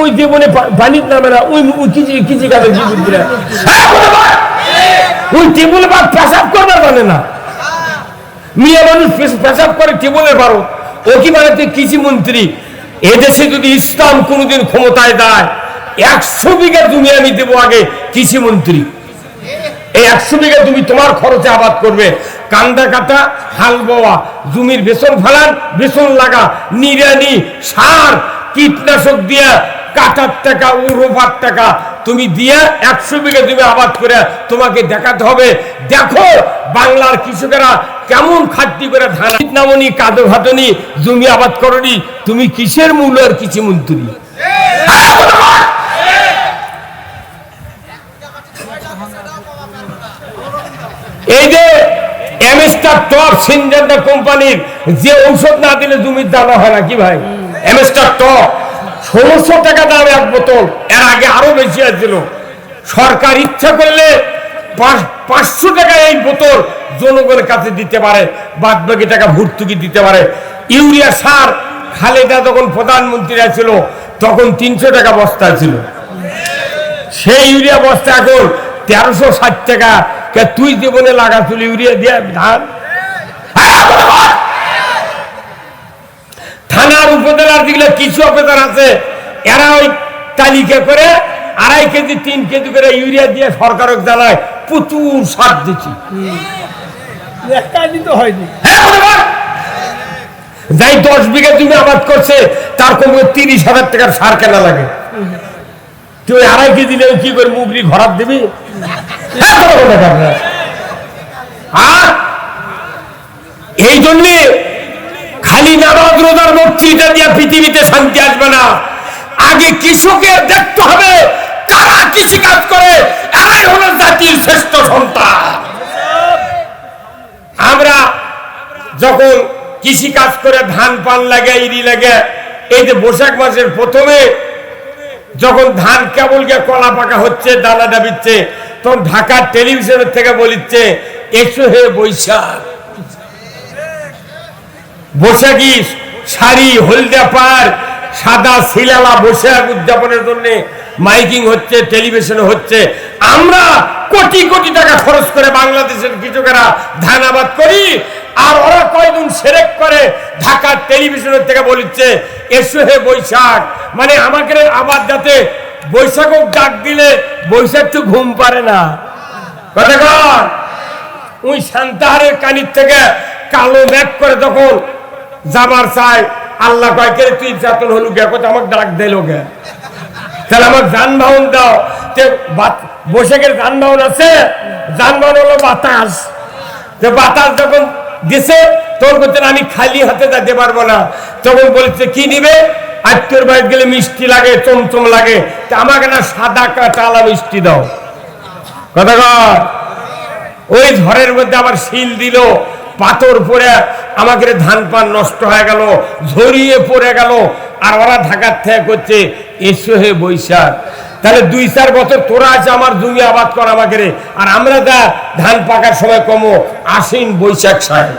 ওই জীবনে পানির নামে না, ওই কৃষি কাজের জীবনরা ওই টেবুল বা পেশাব করবার মানে না। মিয়া মানুষ পেশাব করে টেবুলের ভারত, ও কি বানাচ্ছে কৃষিমন্ত্রী? এদেশে যদি ইসলাম কোনোদিন ক্ষমতায় দেয়, 100 বিঘা জমি আমি দেবো আগে কৃষিমন্ত্রী। এই 100 বিঘা জমি তোমার খরচে আবাদ করবে। কান্দা কাটা, হাল বোয়া, জমির বেসন ফেলান, বেসন লাগা, নিড়ানি, সার, কীটনাশক দিয়া কাটার টাকা, রোপার টাকা তুমি দিয়া 100 বিঘা জমি আবাদ করে তোমাকে দেখাতে হবে, দেখো বাংলার কৃষকেরা কেমন খাটতি করে ধান নামনি, কাদো ঘাটনি, জমি আবাদ করনি, তুমি কিসের মূল্য আর কৃষিমন্ত্রী? এই যে এমএসটা টপ সিনজেন্টা কোম্পানির যে ঔষধ না দিলে জমির দানা হয় না কি ভাই? এমএসটা টপ 1600 টাকা দাম 1 বোতল। এর আগে আরো বেশি আছিল। সরকার ইচ্ছা করলে 500 টাকা এই বোতল জনগণের কাছে দিতে পারে, বাদ বাকি টাকা ভর্তুকি দিতে পারে। ইউরিয়া সার খালেদা যখন প্রধানমন্ত্রী ছিল তখন 300 টাকা বস্তা ছিল। সেই ইউরিয়া বস্তা এখন 1360 টাকা। তুই জীবনে লাগাছিল ইউরিয়া দিয়ে ধান? থানার উপজেলার দিকে কিছু অফিসার আছে, এরা ওই তালিকা করে 2.5 কেজি 3 কেজি করে ইউরিয়া দিয়ে সরকারক জানায় প্রচুর সার দিচ্ছি। যাই 10 বিঘা জমি আবাদ করছে তার কমে 30,000 টাকার সার কেনা লাগে। তুই 2.5 কেজি দিলে কি করে মুগরি ঘরাত দিবি? এই জন্যে খালি নামাজ রোজার বক্তৃতা দিয়ে পৃথিবীতে শান্তি আসবে না। আগে কৃষকের দেখতে হবে কারা কৃষি কাজ করে, এরাই হলো জাতির শ্রেষ্ঠ সন্তান। আমরা যখন কৃষি কাজ করে ধান পান লাগে, ইরি লাগে, এই যে বৈশাখ মাসের প্রথমে যখন ধান কেবল গিয়ে কলা পাকা হচ্ছে, দানা ডাবিচ্ছে, তখন ঢাকার টেলিভিশনের থেকে বলিচ্ছে এসো হে বৈশাখ। বৈশাখী শাড়ি, হলদা পার, সাদা শিলালা বৈশাখ উদযাপনের জন্য মাইকিং হচ্ছে, টেলিভিশনে হচ্ছে। আমরা কোটি কোটি টাকা খরচ করে বাংলাদেশের কৃষকেরা ধান আবাদ করি, আর ওরা কয়দিন সেরেক করে ঢাকার টেলিভিশনের থেকে বলিচ্ছে এসো হে বৈশাখ। মানে আমাকে আবার যাতে বৈশাখ ডাক দিলে বৈশাখ তো ঘুম পারে না। কথা কর, ওই সান্তাহারের কানির থেকে কালো মেঘ করে তখন যাবার চাই, আল্লাহ কয় কে তুই যাতন হলু গে, কোথাও আমাকে ডাক দিল গে, তাহলে আমার যানবাহন দাও। বৈশাখের যানবাহন আছে, যানবাহন হলো বাতাস। বাতাস যখন দিছে তখন বলছেন আমি খালি হাতে যেতে পারবো না, তখন বলছে কি নিবে? আত্মীয়র বাড়ি গেলে মিষ্টি লাগে, চমচম লাগে, তা আমাকে না সাদা কাঁচা মিষ্টি দাও। কথা কর, ওই ঝড়ের মধ্যে আবার শিল দিল, পাথর পড়ে আমাকে ধান পান নষ্ট হয়ে গেল, ঝরিয়ে পড়ে গেল, আর ওরা ঢাকার থেকে করছে এসো হে বৈশাখ। তাহলে 2-4 বছর তোরা আছে আমার জমি আবাদ করা আমাকে রে, আর আমরা যা ধান পাকার সময় কমো আশ্বিন বৈশাখ সাহেব।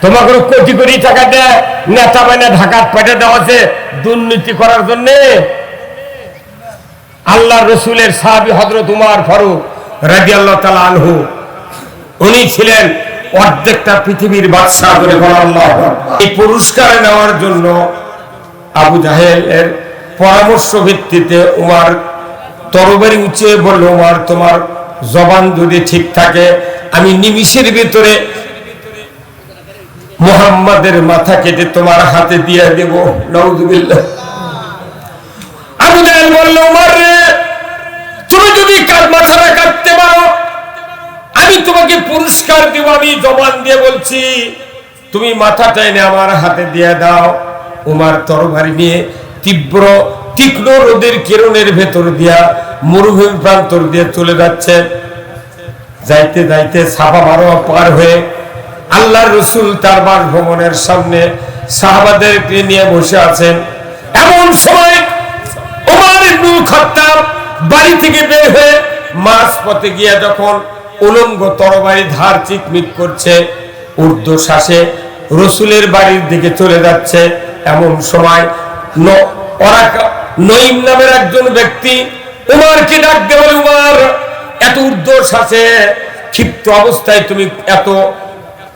তোমাকে কোটি কোটি টাকা দেয় নেতা বানা ঢাকার পেটে দেওয়া আছে দুর্নীতি করার জন্য। আল্লাহ রসুলের সাহাবী হযরত উমর ফারুক রাদিয়াল্লাহু তাআলা আনহু, উনি ছিলেন অর্ধেকটা পৃথিবীর বাদশাহ। এই পুরস্কার নেওয়ার জন্য আবু জাহেলের পরামর্শ ভিত্তিতে উমর তরবারি উঁচিয়ে বলল, উমর তোমার জবান যদি ঠিক থাকে আমি নিমিষের ভিতরে মুহাম্মাদের মাথা কেটে তোমার হাতে দিয়ে দেব। নাউযুবিল্লাহ। আবু জাহেল বলল, উমর রে, তুমি যদি কার মাথাটা কাটতে পারো আমি তোমাকে পুরস্কার দেব। আমি জবান দিয়ে বলছি, তুমি মাথাটা এনে আমার হাতে দিয়ে দাও। উমর তরবারি নিয়ে তীক্ষ্ণ রোদের কিরণের ভেতর দিয়া মরুভূমি প্রান্তর দিয়ে চলে যাচ্ছে। যাইতে যাইতে সাফা মারোয়া পার হয়ে আল্লাহর রাসূল তার বাসভবনের সামনে সাহাবাদেরকে নিয়ে বসে আছেন। এমন সময় ওমর ইবনুল খাত্তাব বাড়ি থেকে বের হয়ে মাঝপথে গিয়ে যখন উলঙ্গ তরবারি ধার চিকমিক করছে, ঊর্ধ্বশ্বাসে রাসূলের বাড়ির দিকে চলে যাচ্ছে, এমন সময় নঈম নামের একজন ব্যক্তি উমরকে ডাক দিয়ে বলে, উমর, এত ঊর্ধ্বশ্বাসে ক্ষিপ্ত অবস্থায় তুমি এত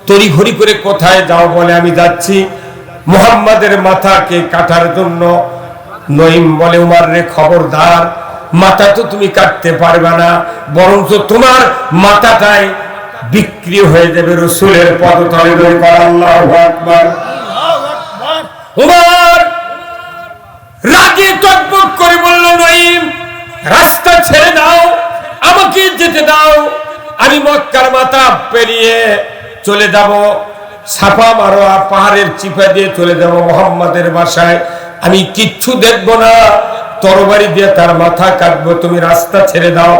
তড়িঘড়ি করে কোথায় যাও? বলে, আমি যাচ্ছি মুহাম্মাদের মাথাকে কাটার জন্য। নঈম বলে, উমর রে, খবরদার, মাথা তো তুমি কাটতে পারবে না, বরঞ্চ তোমার মাথাটাই বিক্রি হয়ে যাবে রাসূলের পদতলে। আল্লাহু আকবার। উমর রাগে টকবক করে বলল, নঈম, রাস্তা ছেড়ে দাও, আমাকে যেতে দাও। আমি মক্কার মাথা পেরিয়ে চলে যাব, সাফা মারোয়া পাহাড়ের চিপা দিয়ে চলে যাব মুহাম্মাদের বাসায়। আমি কিচ্ছু দেখবো না, তরবারি দিয়ে তার মাথা কাটবো, তুমি রাস্তা ছেড়ে দাও।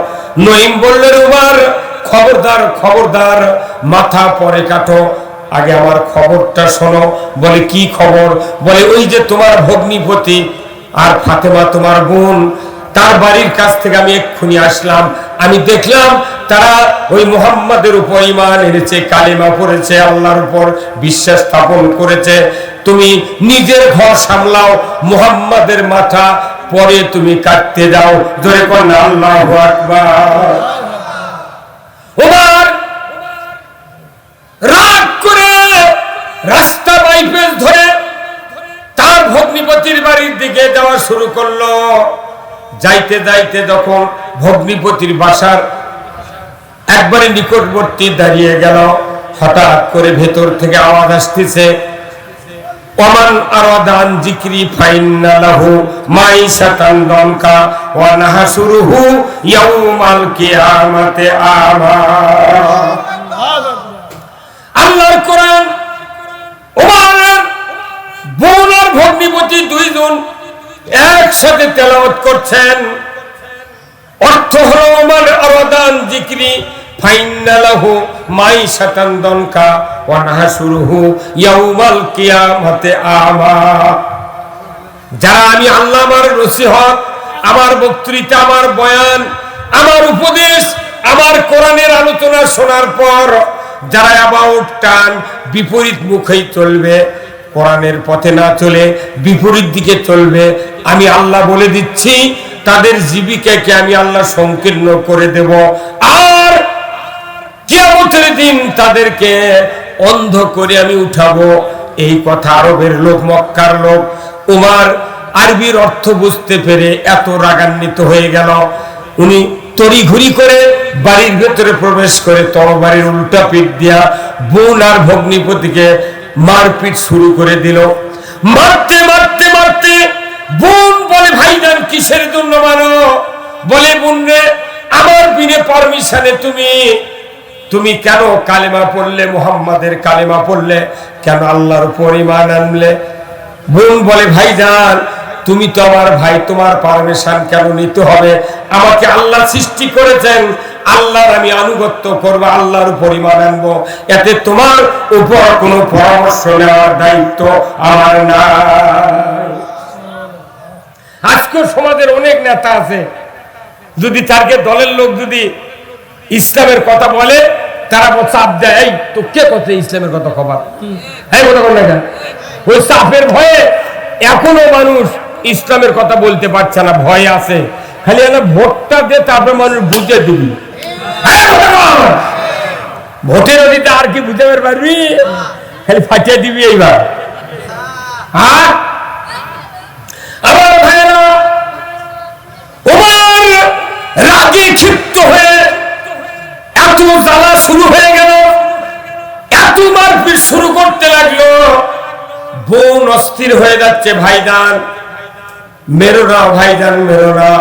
নঈম বললেন, উমর, খবরদার, খবরদার, মাথা পরে কাটো, আগে আমার খবরটা শোনো। বলে, কি খবর? বলে, ওই যে তোমার ভগ্নিপতি আর ফাতেমা তোমার বোন, তার বাড়ির কাছ থেকে আমি এক্ষুনি আসলাম। আমি দেখলাম তারা ওই মুহাম্মাদের উপর ঈমান এনেছে, কালিমা পড়েছে, আল্লাহর উপর বিশ্বাস স্থাপন করেছে। তুমি নিজের ঘর সামলাও, মুহাম্মাদের মাথা পরে তুমি কাটতে যাও। জোরে বলেন আল্লাহু আকবার। ওমর রাগ করে রাস্তা বাইপাস ধরে তার ভগ্নিপতির বাড়ির দিকে যাওয়া শুরু করলো। যাইতে যাইতে যখন ভগ্নিপতির বাসার একবারে নিকটবর্তী দাঁড়িয়ে গেল, হঠাৎ করে ভেতর থেকে আওয়াজ আসতেছে, ওমান আরাদান যিকরি ফাইন্না লাহু মাইশাতান দনকা ওয়া নাহশুরুহু ইয়াউমাল কিয়ামাতি আমা। আল্লাহর কোরআন ওমর বোন আর ভগ্নিপতি দুইজন একসাথে তেলাওয়াত করছেন। অর্থ হলো, ওমান আরাদান যিকরি ফাইন্না লাহু মাইশাতান দনকা ওয়া নাহশুরুহু ইয়াউমাল কিয়ামাতি আমা। যারা আমি আল্লাহ, আমার নসিহত, আমার বক্তৃতা, আমার বয়ান, আমার উপদেশ, আমার কোরআনের আলোচনা শোনার পর যারা অ্যাবাউট টান বিপরীত মুখেই চলবে, কোরআনের পথে না চলে বিপরীত দিকে চলবে, আমি আল্লাহ বলে দিচ্ছি তাদের জীবিকাকে আমি আল্লাহ সংকীর্ণ করে দেব। আর কিয়ামতের দিন তাদেরকে অন্ধ করে আমি উঠাবো। এই কথা আরবের লোক, মক্কার লোক উমর আরবির অর্থ বুঝতে পেরে এত রাগান্বিত হয়ে গেল, উনি তড়িঘড়ি করে বাড়ির ভেতরে প্রবেশ করে তরবারির উল্টা পিঠ দিয়া বোন আর ভগ্নিপতিকে মারপিট শুরু করে দিল। মারতে মারতে মারতে বোন বলে, ভাইজান কিসের জন্য মারো? বলে, বোন রে, আমার বিনে পারমিশনে তুমি কেন কালেমা পড়লে, মুহাম্মাদের কালেমা পড়লে, কেন আল্লাহর উপর ঈমান আনলে? বোন বলে, ভাইজান তুমি তো আমার ভাই, তোমার পারমিশন কেন নিতে হবে? আমাকে আল্লাহ সৃষ্টি করেছেন, আল্লাহর আমি আনুগত্য করব, আল্লাহর উপর ঈমান আনবো, এতে তোমার উপর কোনো পরামর্শ নেওয়ার দায়িত্ব আমার নাই। আজকে সমাজের অনেক নেতা আছে, যদি তাকে দলের লোক যদি ইসলামের কথা বলে তারা চাপ দেয়, এই তো কে কথা ইসলামের কথা খবর, হ্যাঁ কথা বল না, ওই চাপের ভয়ে এখনো মানুষ ইসলামের কথা বলতে পারছে না, ভয় আছে। খালি একটা ভোটটা দিয়ে তারপরে মানুষ বুঝে দিবি, ভোটের অধিতে আর কি বুঝতে পারবি, খালি ফাটিয়ে দিবি এইবার। হ্যাঁ আমার ভাইয়েরা, ওমর রাগে ক্ষিপ্ত হয়ে এত জ্বালা শুরু হয়ে গেল, এত মারপিট শুরু করতে লাগলো, বোন অস্থির হয়ে যাচ্ছে, ভাইজান মেরো না, ভাইজান মেরো না।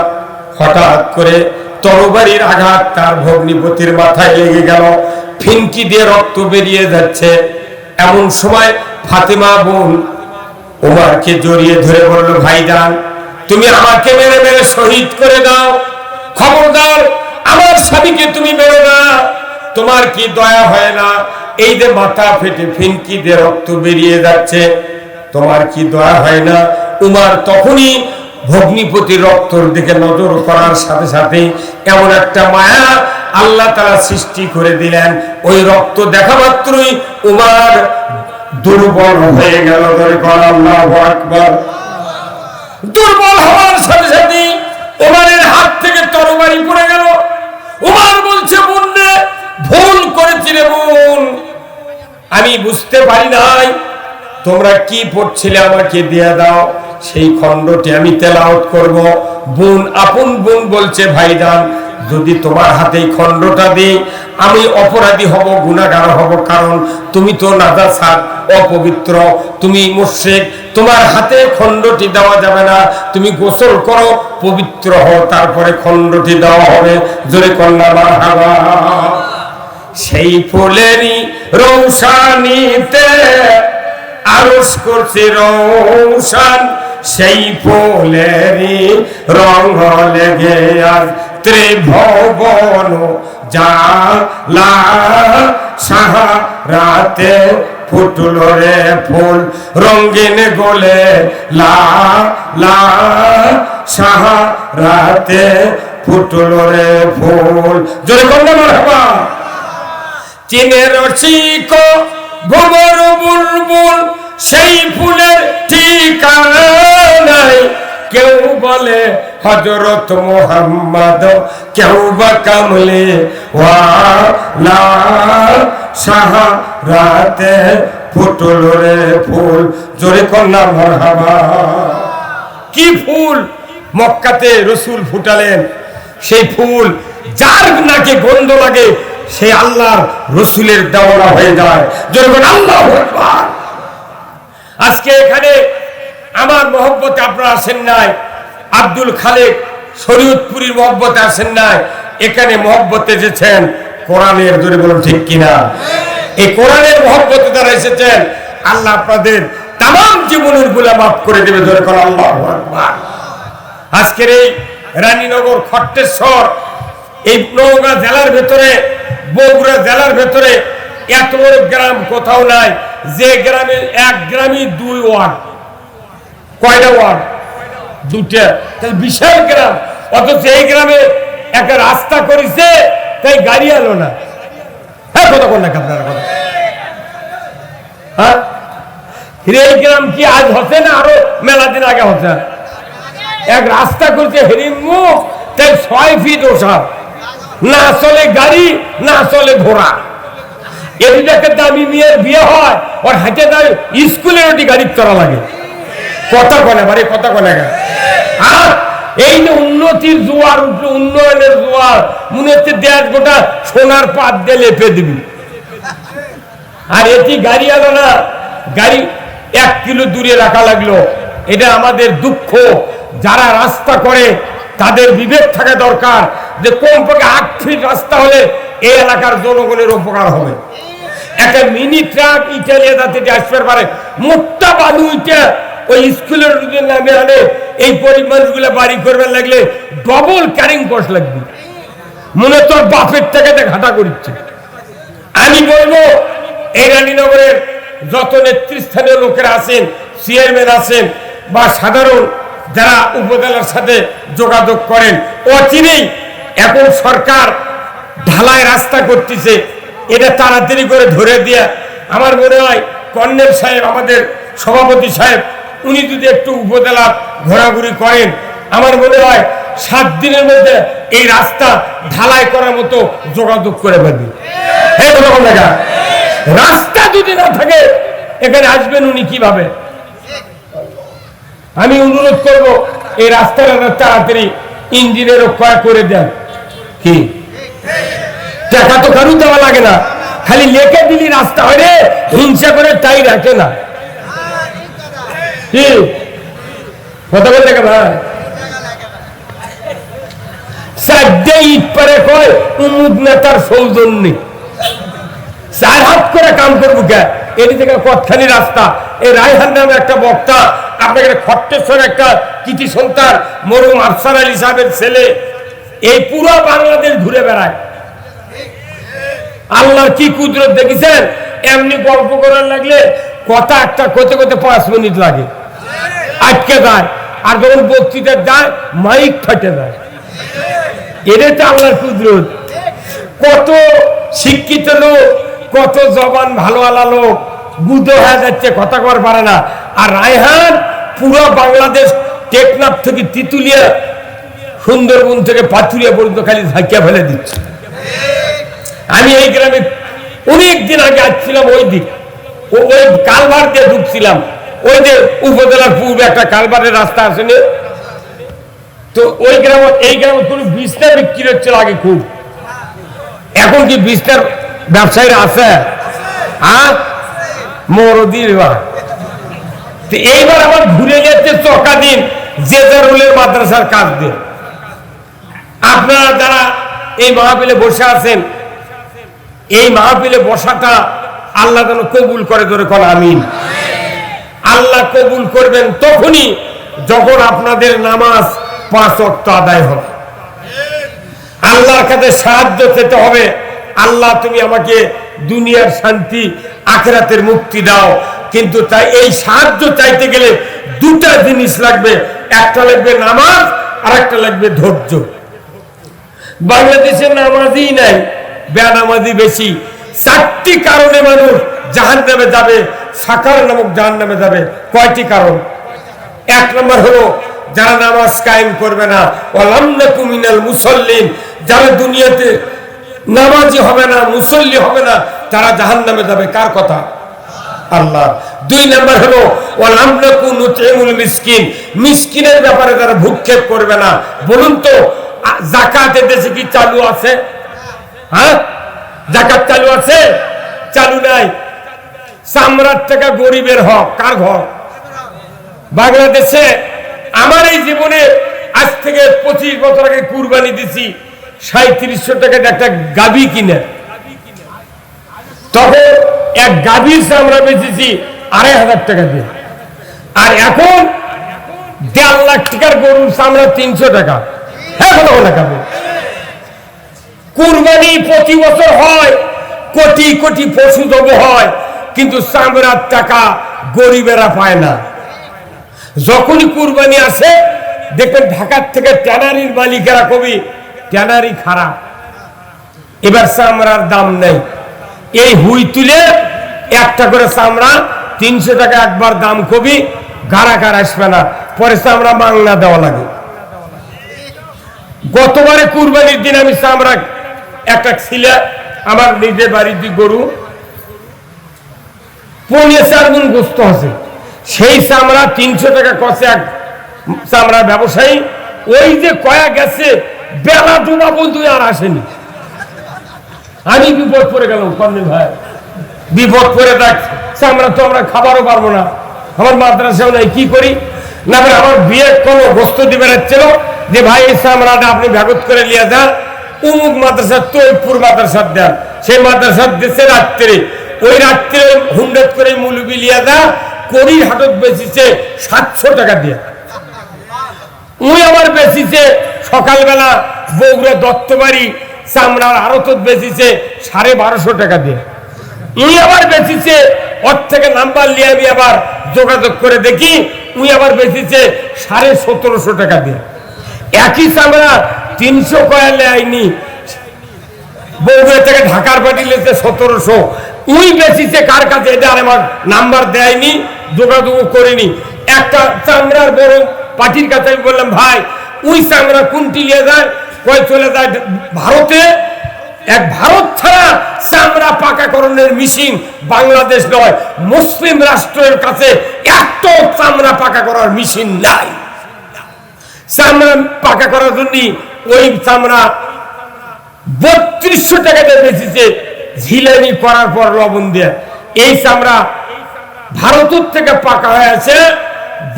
হঠাৎ করে তরবারির আঘাত তার ভগ্নিপতির মাথায় লেগে গেল, ফিনকি দিয়ে রক্ত বেরিয়ে যাচ্ছে। এমন সময় ফাতেমা বোন ওমরকে জড়িয়ে ধরে বলল, ভাইজান তুমি আমাকে মেরে মেরে শহীদ করে দাও, খবরদার আমার স্বামীকে তুমি মেরো না, তোমার কি দয়া হয় না? এই যে মাথা ফেটে ফিনকি দিয়ে রক্ত বেরিয়ে যাচ্ছে, তোমার কি দয়া হয় না? উমর তখনই ভগ্নিপতির রক্তর দিকে নজর করার সাথে সাথে এমন একটা মায়া আল্লাহ তাআলা সৃষ্টি করে দিলেন, ওই রক্ত দেখা মাত্রই উমর দুর্বল হয়ে গেল। আল্লাহু আকবার। দুর্বল হওয়ার সাথে সাথে উমরের হাত থেকে তরবারি পড়ে গেল। উমর বলছে, বোন রে, ভুল করেছি রে বোন, আমি বুঝতে পারি নাই, তোমরা কি পড়ছিলে আমাকে দিয়ে দাও, সেই খণ্ডটি আমি তেলাওয়াত করব। বোন, আপন বোন বলছে, ভাইজান যদি তোমার হাতে খণ্ডটা দিই আমি অপরাধী হব, গুনাহগার হব, কারণ তুমি তো নাজাসাত, অপবিত্র, তুমি মুশরিক, তোমার হাতে খণ্ডটি দেওয়া যাবে না, তুমি গোসল করো, পবিত্র হও, তারপরে খণ্ডটি দেওয়া হবে। জোরে কন্যা মারহাবা। সেই ফুলেরই রৌশানীতে আরশ করছে রৌশান, সেই ফুলেরই রং লেগে আজ ত্রিভুবন জালা, সাহারাতে ফুটল রে ফুল, রঙিন গোলে লা লা, সাহারাতে ফুটল রে ফুল। জোরে কন্যা মারহাবা। চিনের রসিক ভুবর বুলবুল, সেই ফুলের ঠিকানা নাই, কেউ বলে হযরত মুহাম্মদ, কেউ বা কামলে ওয়ালা, সাহারাতে ফুটল রে ফুল। জোরে কন্যা মারহাবা। কি ফুল মক্কাতে রাসূল ফুটালেন, সেই ফুল যার নাকে গন্ধ লাগে সেই আল্লাহর রাসূলের দেওয়া হয়ে যায়। যখন আল্লাহু আকবার। আজকে এখানে আমার মহব্বতে আপনারা আসেন নাই, আব্দুল খালেক শরীয়তপুরীর মহব্বতে আসেন নাই, এখানে মহব্বতে এসেছেন কোরআনের। জোরে বলুন ঠিক কিনা? এই কোরআনের মহব্বতে যারা এসেছেন, আল্লাহ আপনাদের তামাম জীবনের গুনাহ মাফ করে দেবে। জোরে বলুন আল্লাহু আকবার। আজকের এই রানীনগর, খট্টেশ্বর, এই নওগাঁ জেলার ভেতরে, বগুড়া জেলার ভেতরে এত বড় গ্রাম কোথাও নাই যে গ্রামে এক গ্রামই 2 ওয়ার্ড। কয়টা ওয়ার্ড? 2টা। তাহলে বিশাল গ্রাম, অথচ এই গ্রামে একটা রাস্তা করেছে, তাই গাড়ি আলো না। হ্যাঁ কথা কোন না আপনারা কথা। হ্যাঁ, এই গ্রাম কি আজ হচ্ছে না আরো মেলা দিন আগে হচ্ছে? এক রাস্তা করেছে হেরিমুখ, তাই 6 ফিট ওষা, না চলে গাড়ি, না চলে ঘোড়া। এদিকে দামি মেয়ের বিয়ে হয়, ওর হাতে দাঁড়িয়ে স্কুলের ওটি গাড়ি চড়া লাগে। কথা কনে বাড়ি, কথা কনে। আর এই যে উন্নতির জোয়ার উঠলো, উন্নয়নের জোয়ার, মনে হচ্ছে দেশ গোটা সোনার পাত দিয়ে লেপে দিবি। আর এটি গাড়ি আলো না, গাড়ি 1 কিলো দূরে রাখা লাগলো। এটা আমাদের দুঃখ। যারা রাস্তা করে তাদের বিবেক থাকা দরকার যে কমপক্ষে 8 ফিট রাস্তা হলে এই এলাকার জনগণের উপকার হবে। একটা মিনি ট্রাক ইটালিয়া যাতে আসতে পারে, মোটা বালু ইটা ওই স্কুলের নামে আনে এই গরিব মানুষগুলো বাড়ি করবেন লাগলে ডবল ক্যারিং কস্ট লাগবে, মনে তোর বাপের টাকাতে ঘাটা করছে। আমি বলবো এই রানীনগরের যত নেতৃস্থানীয় লোকেরা আছেন, চেয়ারম্যান আছেন বা সাধারণ যারা উপজেলার সাথে যোগাযোগ করেন, অচিরেই এখন সরকার ঢালাই রাস্তা করতেছে, এটা তাড়াতাড়ি করে ধরে দিয়ে আমার মনে হয় কর্নেল সাহেব, আমাদের সভাপতি সাহেব, উনি যদি একটু উপজেলা ঘোরাঘুরি করেন, আমার মনে হয় 7 দিনের মধ্যে এই রাস্তা ঢালাই করার মতো যোগাযোগ করে ফেলবে। রাস্তা যদি না থাকে এখানে আসবেন উনি কিভাবে? আমি অনুরোধ করব এই রাস্তাটা তাড়াতাড়ি ইঞ্জিনের রক্ষা করে দেন। কি টাকা তো কারু দেওয়া লাগে না, খালি লেখে দিলি রাস্তা হয় রে, হিংসা করে তাই রাখে না। কি কথা বলতে ভাই? 4 ইট পারে কয় উমুক নেতার সৌজন্যে 4 হাত করে কাম করবো কে? এটি থেকে কতখানি রাস্তা। এই রায়হান নামে একটা বক্তা আপনাকে খট্টেশ্বর একটা কৃতি সন্তান মরহুম আফসার আলী সাহেবের ছেলে এই পুরো বাংলাদেশ ঘুরে বেড়ায়। আল্লাহর কি কুদরত দেখেছেন? এমনি গল্প করার লাগলে কথা একটা করতে করতে 5 মিনিট লাগে, আটকে যায়। আর যখন বক্তৃতা যায় মাইক ফাটে যায়। এটাই তো আল্লাহর কুদরত। কত শিক্ষিত লোক, কত জবান ভালো আলা লোক গুদো হয়ে যাচ্ছে, কথা কর পারে না। আর রায়হান পুরো বাংলাদেশ টেকনাফ থেকে তিতুলিয়া, সুন্দরবন থেকে পাথুরিয়া পর্যন্ত খালি ঝাঁকিয়া ফেলে দিচ্ছে। আমি এই গ্রামে অনেকদিন আগে আসছিলাম, ওই দিক ওই কালভার দিয়ে ঢুকছিলাম, ওই যে উপজেলার পূর্বে একটা কালভারের রাস্তা আছে না, তো ওই গ্রাম, এই গ্রামে কোন বিস্তার বিক্রি হচ্ছিল আগে খুব। এখন কি বিস্তার ব্যবসায়ীরা আছে? এইবার আমার ঘুরে যাচ্ছে চকা দিন জেজারুলের মাদ্রাসার কাজ দিয়ে। আপনারা যারা এই মাহফিলে বসে আছেন, এই মাহফিলে বসাটা আল্লাহ যেন কবুল করে, ধরে কোন আমিন। আল্লাহ কবুল করবেন তখনই যখন আপনাদের নামাজ 5 ওয়াক্ত আদায় হবে। আল্লাহর কাছে সাহায্য পেতে হবে। আল্লাহ তুমি আমাকে দুনিয়ার শান্তি আখিরাতের মুক্তি দাও। কিন্তু তাই এই সাহায্য চাইতে গেলে 2টা জিনিস লাগবে, একটা লাগবে নামাজ আর একটা লাগবে ধৈর্য। বাংলাদেশে নামাজই নাই, বেনামাজি বেশি। 4টি কারণে মানুষ জাহান্নামে যাবে, সাকার নামক জাহান্নামে যাবে। কয়টি কারণ? 1 নম্বর হলো যারা নামাজ কায়েম করবে না, ওয়ালাম নাকু মিনাল মুসাল্লিন, যারা দুনিয়াতে নামাজি হবে না, মুসল্লি হবে না, তারা জাহান্নামে যাবে। কার কথা? আল্লাহ। 2 নম্বর হলো ওয়ালাম নাকু নুতিমুল মিসকিন, মিসকিনের ব্যাপারে যারা ভূক্ষেপ করবে না। বলুন তো যাকাতের দেশে কি চালু আছে? হ্যাঁ, যাকাত চালু আছে? চালু নাই। চামড়ার টাকা গরিবের হক। কার ঘর? বাংলাদেশে আমার এই জীবনে আজ থেকে 25 বছর আগে কুরবানি দিছি 3700 টাকা একটা গাভী কিনে। তখন এক গাভীর চামড়া বেচেছি 2500 টাকা দিয়ে। আর এখন 1.5 লাখ টাকার গরুর চামড়া 300 টাকা। হ্যাঁ, ভালো টাকা। কুরবানি প্রতি বছর হয়, কোটি কোটি পশু জব হয়, কিন্তু চামড়ার টাকা গরিবেরা পায় না। যখনই কুরবানি আসে দেখবেন ঢাকার থেকে ট্যানারির মালিকেরা কবি ট্যানারি খারাপ, এবার চামড়ার দাম নেই। এই হুই তুলে একটা করে চামড়া 300 টাকা একবার দাম কবি, গাড়াকার আসবে না, পরে চামড়া বাংলা দেওয়া লাগে। গতবারে কুরবানির দিন আমি চামড়া একটা ছিলে, আমার নিজের বাড়িতে গরু 4.5 গুণ গোস্ত আছে, সেই চামড়া 300 টাকা কষে এক চামড়ার ব্যবসায়ী। ওই যে কয়া গেছে বেলা দুনা বন্ধু আর আসেনি। আমি বিপদ পড়ে গেলাম, কর্নেল ভাই বিপদ পড়ে দেখ, চামড়া তো আমরা খাবারও পারবো না, আমার মাদ্রাসাও নাই, কি করি? না আমার বিয়ে কোনো গোস্ত দিবে রাখছিল যে ভাই এই চামড়াটা আপনি ব্যাগত করে নিয়ে যান, উমুক মাদ্রাসার তৈপুর মাদ্রাসার দেন, সেই মাদ্রাসার দেশে রাত্রে, ওই রাত্রে হুন্ডত করে মুলবি লিয়া যা করির হাটত বেঁচেছে 700 টাকা দিয়ে। উই আবার বেশিছে সকালবেলা বগুড়া দত্তবাড়ি চামড়ার আড়ত বেশিছে 1250 টাকা দিয়ে। উই আবার বেশিছে ওর থেকে নাম্বার নিয়ে আমি আবার যোগাযোগ করে দেখি, উই আবার বেশিছে 1750 টাকা দিয়ে। একই চামড়া 300 কয়ালে আইনি, বগুড়া থেকে ঢাকার পাটি লেছে 1700। উই বেশিছে কার কাছে এটা আর আমার নাম্বার দেয়নি, যোগাযোগ করিনি। একটা চামড়ার বড় পার্টির কাছে আমি বললাম, ভাই ওই চামড়া কোনটি নিয়ে যায়? কয় চলে যায় ভারতে। এক ভারত ছাড়া চামড়া পাকাকরণের মেশিন বাংলাদেশ নয়, মুসলিম রাষ্ট্রের কাছে এত চামড়া পাকা করার মেশিন নাই। চামড়া পাকা করার জন্য ওই চামড়া 3200 টাকা দিয়ে বেঁচেছে, ঝিলানি করার পর লবণ দিয়ে। এই চামড়া ভারতের থেকে পাকা হয়ে আছে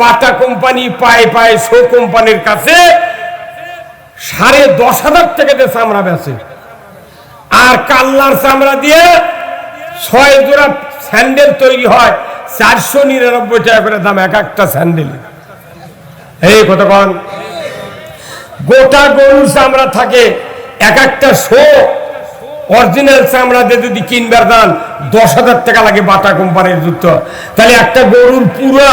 বাটা কোম্পানি, পায়ে পায়ে শো কোম্পানির কাছে 10,500 টাকা দিয়ে চামড়া বেচে। আর কাল্লার চামড়া দিয়ে 6 জোড়া স্যান্ডেল তৈরি হয়, 499 টাকা করে দাম এক একটা স্যান্ডেল। এই কতক্ষণ গোটা গরুর চামড়া থাকে, এক একটা শো অরিজিনাল চামড়া দিয়ে যদি কিনবার দান 10,000 টাকা লাগে বাটা কোম্পানির জুতো। তাহলে একটা গরুর পুরা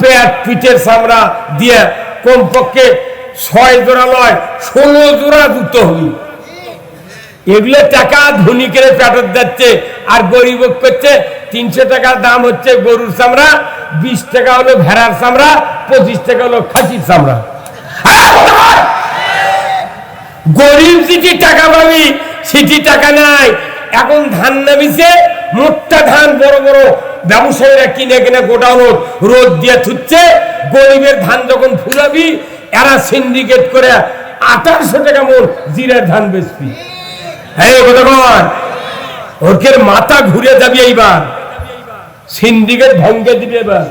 পেট পিঠের চামড়া দিয়ে কমপক্ষে 6 জোড়া নয় 16 জোড়া জুতো হবে। এগুলো টাকা ধনীকের পেটত যাচ্ছে, আর গরিব করছে 300 টাকার দাম হচ্ছে গরুর চামড়া, 20 টাকা হলো ভেড়ার চামড়া, 25 টাকা হলো খাসির চামড়া। গরিব যেটি টাকা পাবি সেটি টাকা নাই। এখন ধান নামিছে, মোটা ধান বড় বড় ব্যবসায়ীরা কিনে কিনে গোডাউন রোদ দিয়ে থুচ্ছে। গরিবের ধান যখন ফুরাবি এরা সিন্ডিকেট করে 1800 টাকা মন জিরার ধান বেচবি। হ্যাঁ কতক্ষণ ওর মাথা ঘুরে যাবি, এইবার সিন্ডিকেট ভঙ্গে দিবি। এবার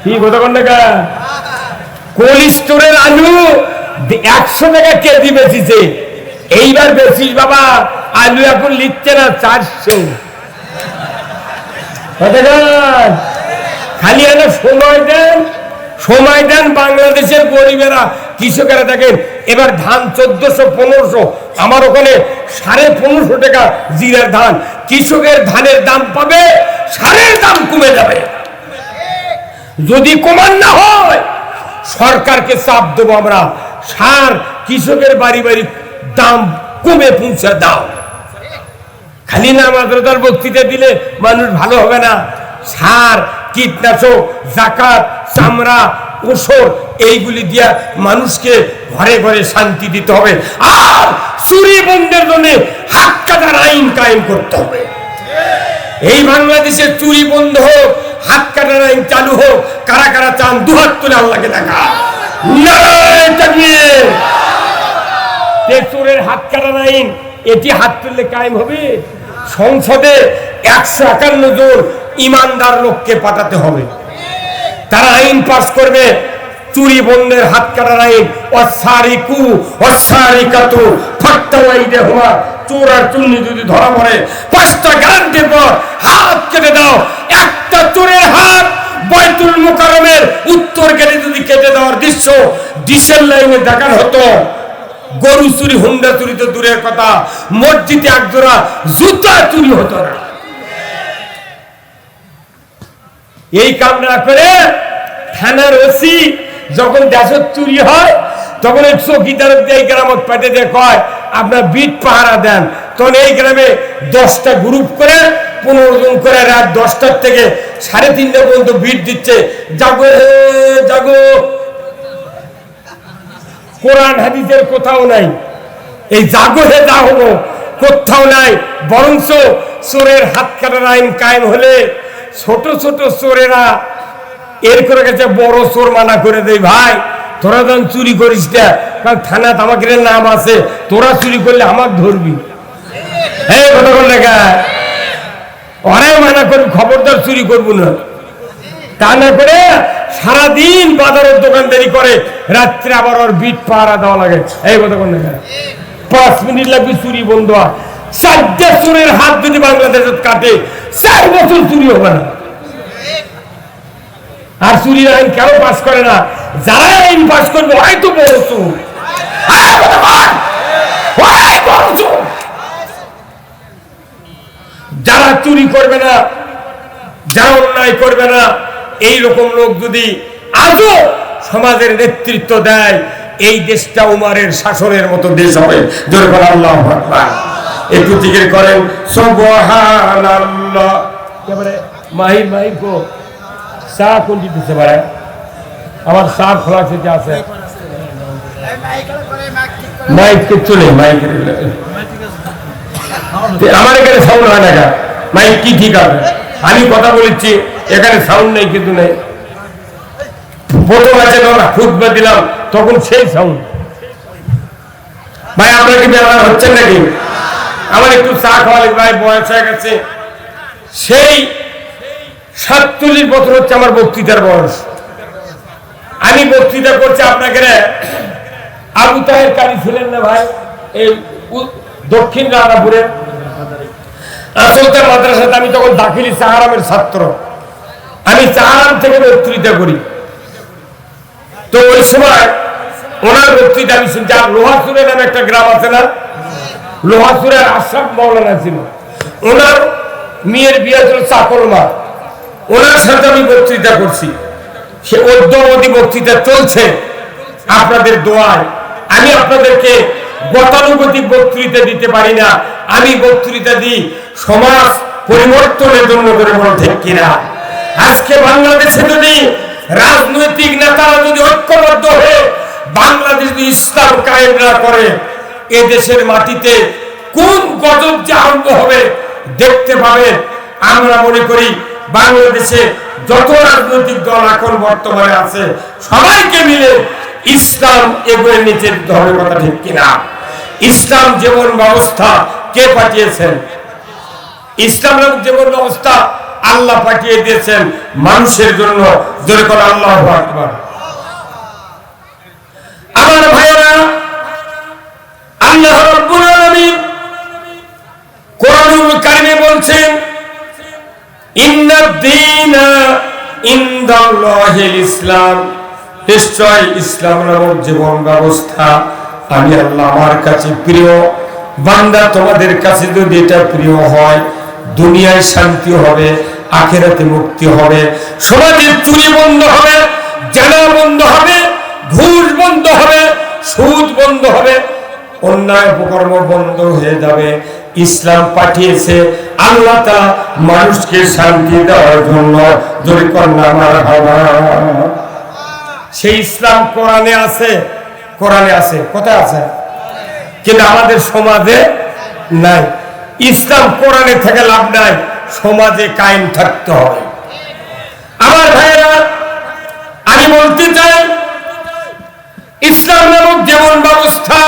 কি কতক্ষণ টাকা কোল্ড স্টোরের আলু 100 টাকা কেজি বেচিছে, এইবার বেচিস বাবা আলু এখন লিখছে না 400। খালি এনে সময় দেন বাংলাদেশের গরিবেরা কৃষকেরা। দেখেন এবার ধান 1400-1500, আমার ওখানে 1550 টাকা জিরার ধান। কৃষকের ধানের দাম পাবে, সারের দাম কমে যাবে। যদি কমান না হয় সরকারকে চাপ দেবো আমরা, সার কৃষকের বাড়ি বাড়ি দাম কমে পৌঁছে দাও। খালি না মাদ্রাসার বক্তৃতা দিলে মানুষ ভালো হবে না। সার, কীটনাশক, জাকাত, চামড়া, ওষুধ এইগুলি দিয়া মানুষকে ঘরে ঘরে শান্তি দিতে হবে। আর চুরি বন্ধের জন্য হাত কাটার আইন কায়েম করতে হবে। এই বাংলাদেশে চুরি বন্ধ হোক, হাত কাটার আইন চালু হোক। কারা কারা চান দুহাত তুলে আল্লাহকে দেখা। চোরের হাত কাটার আইন এটি হাত তুললে কায়েম হবে। সংসদে 151 জন ইমানদার লোককে পাঠাতে হবে, তারা আইন পাস করবে চুরি বন্ধের হাত কাটার আইন। অসারিকু অসারিকাতু ফাক্তাওয়াইদেহুমা, চোর আর চুন্নি যদি ধরা পড়ে 5টা গ্যারান্টির পর হাত কেটে দাও। একটা চোরের হাত বাইতুল মুকাররমের উত্তর গেটে যদি কেটে দেওয়ার দৃশ্য ডিসেল লাইনে দেখানো হতো, গরু চুরি, হুন্ডা চুরি তো দূরের কথা, মসজিদে একজোড়া জুতা চুরি হতো না। এই কাম না করে থানার ওসি যখন দেশের চুরি হয় তখন এই চৌকিদার এই গ্রামত পেটে দিয়ে কয় আপনার বিট পাহারা দেন। তখন এই গ্রামে 10টা গ্রুপ করে 15 জন করে রাত 10টার থেকে 3:30টা পর্যন্ত বিট দিচ্ছে, জাগো জাগো। কোরআন হাদিসের কোথাও নাই এই জাগো হে যা হবো, কোথাও নাই। বরঞ্চ চোরের হাত কাটার আইন কায়েম হলে ছোট ছোট চোরেরা এর করে গেছে বড় চোর মানা করে দেয়, ভাই তোরা যখন চুরি করিস না, কারণ থানাত আমাকে নাম আছে, তোরা চুরি করলে আমাকে ধরবি। এই কতক্ষণ লেখা ওরাই মানা করবি, খবরদার চুরি করবো না। তা না করে সারাদিন বাজারের দোকানদারি করে, রাত্রে আবার ওর বিট পাহারা দেওয়া লাগে। এই কতক্ষণ লেখা 5 মিনিট লাগবে চুরি বন্ধ হয়। 4টা চোরের হাত যদি বাংলাদেশে কাটে 4 বছর চুরি হবে না। আর চুরির আইন কেন পাস করে না? যারা আইন পাস করবে হয়তো বড় চোর, যারা চুরি করবে না, যারা অন্যায় করবে না, এই রকম লোক যদি আজও সমাজের নেতৃত্ব দেয়, এই দেশটা উমারের শাসনের মতো দেশ হবে। জোরে বলেন আল্লাহু আকবার। একটু জিকির করেন সুবহানাল্লাহ। এবারে মাহির মাহির গো চা কোন দিতেছে ভাই? আমার চা খোলা থেকে আছে, মাইক চলে, মাইক আমার এখানে সাউন্ড হয় না, মাইক কি ঠিক আছে? আমি কথা বলেছি, এখানে সাউন্ড নেই, কিন্তু নেই। প্রথম আছে না খুতবা দিলাম, তখন সেই সাউন্ড। ভাই আপনার কি ব্যবহার হচ্ছেন নাকি? আমার একটু চা খাওয়া লাগবে ভাই, বয়স হয়ে গেছে। সেই 47 বছর হচ্ছে আমার বক্তৃতার বয়স। আমি বক্তৃতা করছি আপনাকে। আবু তাহের কারি ছিলেন না ভাই, এই দক্ষিণ রানাপুরে আসলতার মাদ্রাসাতে। আমি তখন দাখিলি চাহারামের ছাত্র, আমি চাহারাম থেকে বক্তৃতা করি। তো ওই সময় ওনার বক্তৃতা আমি শুনছি। আর লোহাসুরে নামে একটা গ্রাম আছে না, লোহাসুরের আশরাফ মাওলানা ছিল, ওনার মেয়ের বিয়ে ছিল চাকলমা, ওনার সাথে আমি বক্তৃতা করছি। সে অদ্যবধি বক্তৃতা চলছে আপনাদের দোয়ায়। আমি আপনাদেরকে গতানুগতিক বক্তৃতা দিতে পারি না, আমি বক্তৃতা দিই সমাজ পরিবর্তনের জন্য। করে বল ঠিক কিনা? আজকে বাংলাদেশে যদি রাজনৈতিক নেতারা যদি ঐক্যবদ্ধ হয়ে বাংলাদেশ যদি ইসলাম কায়েম না করে, এ দেশের মাটিতে কোন গজব যে আরম্ভ হবে দেখতে পাবেন। আমরা মনে করি বাংলাদেশে যত রাজনৈতিক দল এখন বর্তমানে আছে, সবাইকে মিলে ইসলাম এগিয়ে নিতে হবে। কথা ঠিক কিনা? ইসলাম জীবন ব্যবস্থা কে পাঠিয়েছেন? ইসলাম জীবন ব্যবস্থা আল্লাহ পাঠিয়ে দিয়েছেন মানুষের জন্য। জোরে করে আল্লাহু আকবার। আমার ভাইয়েরা, আল্লাহ রাব্বুল আলামিন কোরআনুল কারীমে বলছেন, ইন্নাদ-দীনা ইনদাল্লাহিল ইসলাম, নিশ্চয় ইসলাম নামক জীবন ব্যবস্থা আমি আল্লাহ আমার কাছে প্রিয়। বান্দা তোমাদের কাছে যদি এটা প্রিয় হয়, দুনিয়ায় শান্তি হবে, আখিরাতে মুক্তি হবে, সমাজের চুরি বন্ধ হবে, জানা বন্ধ হবে, ঘুষ বন্ধ হবে, সুদ বন্ধ হবে, অন্যায় অপকর্ম বন্ধ হয়ে যাবে। ইসলাম পাঠিয়েছে আল্লাহ তাআলা মানুষকে শান্তি দেওয়ার জন্য। যদি কন্যা মারহাবা। সেই ইসলাম কোরআনে আছে, কোরআনে আছে, কোথায় আছে? কিন্তু আমাদের সমাজে নাই। ইসলাম কোরআনে থেকে লাভ নাই, সমাজে কায়েম থাকতে হবে। আমার ভাইয়েরা, আমি বলতে চাই, ইসলাম নামক জীবন ব্যবস্থা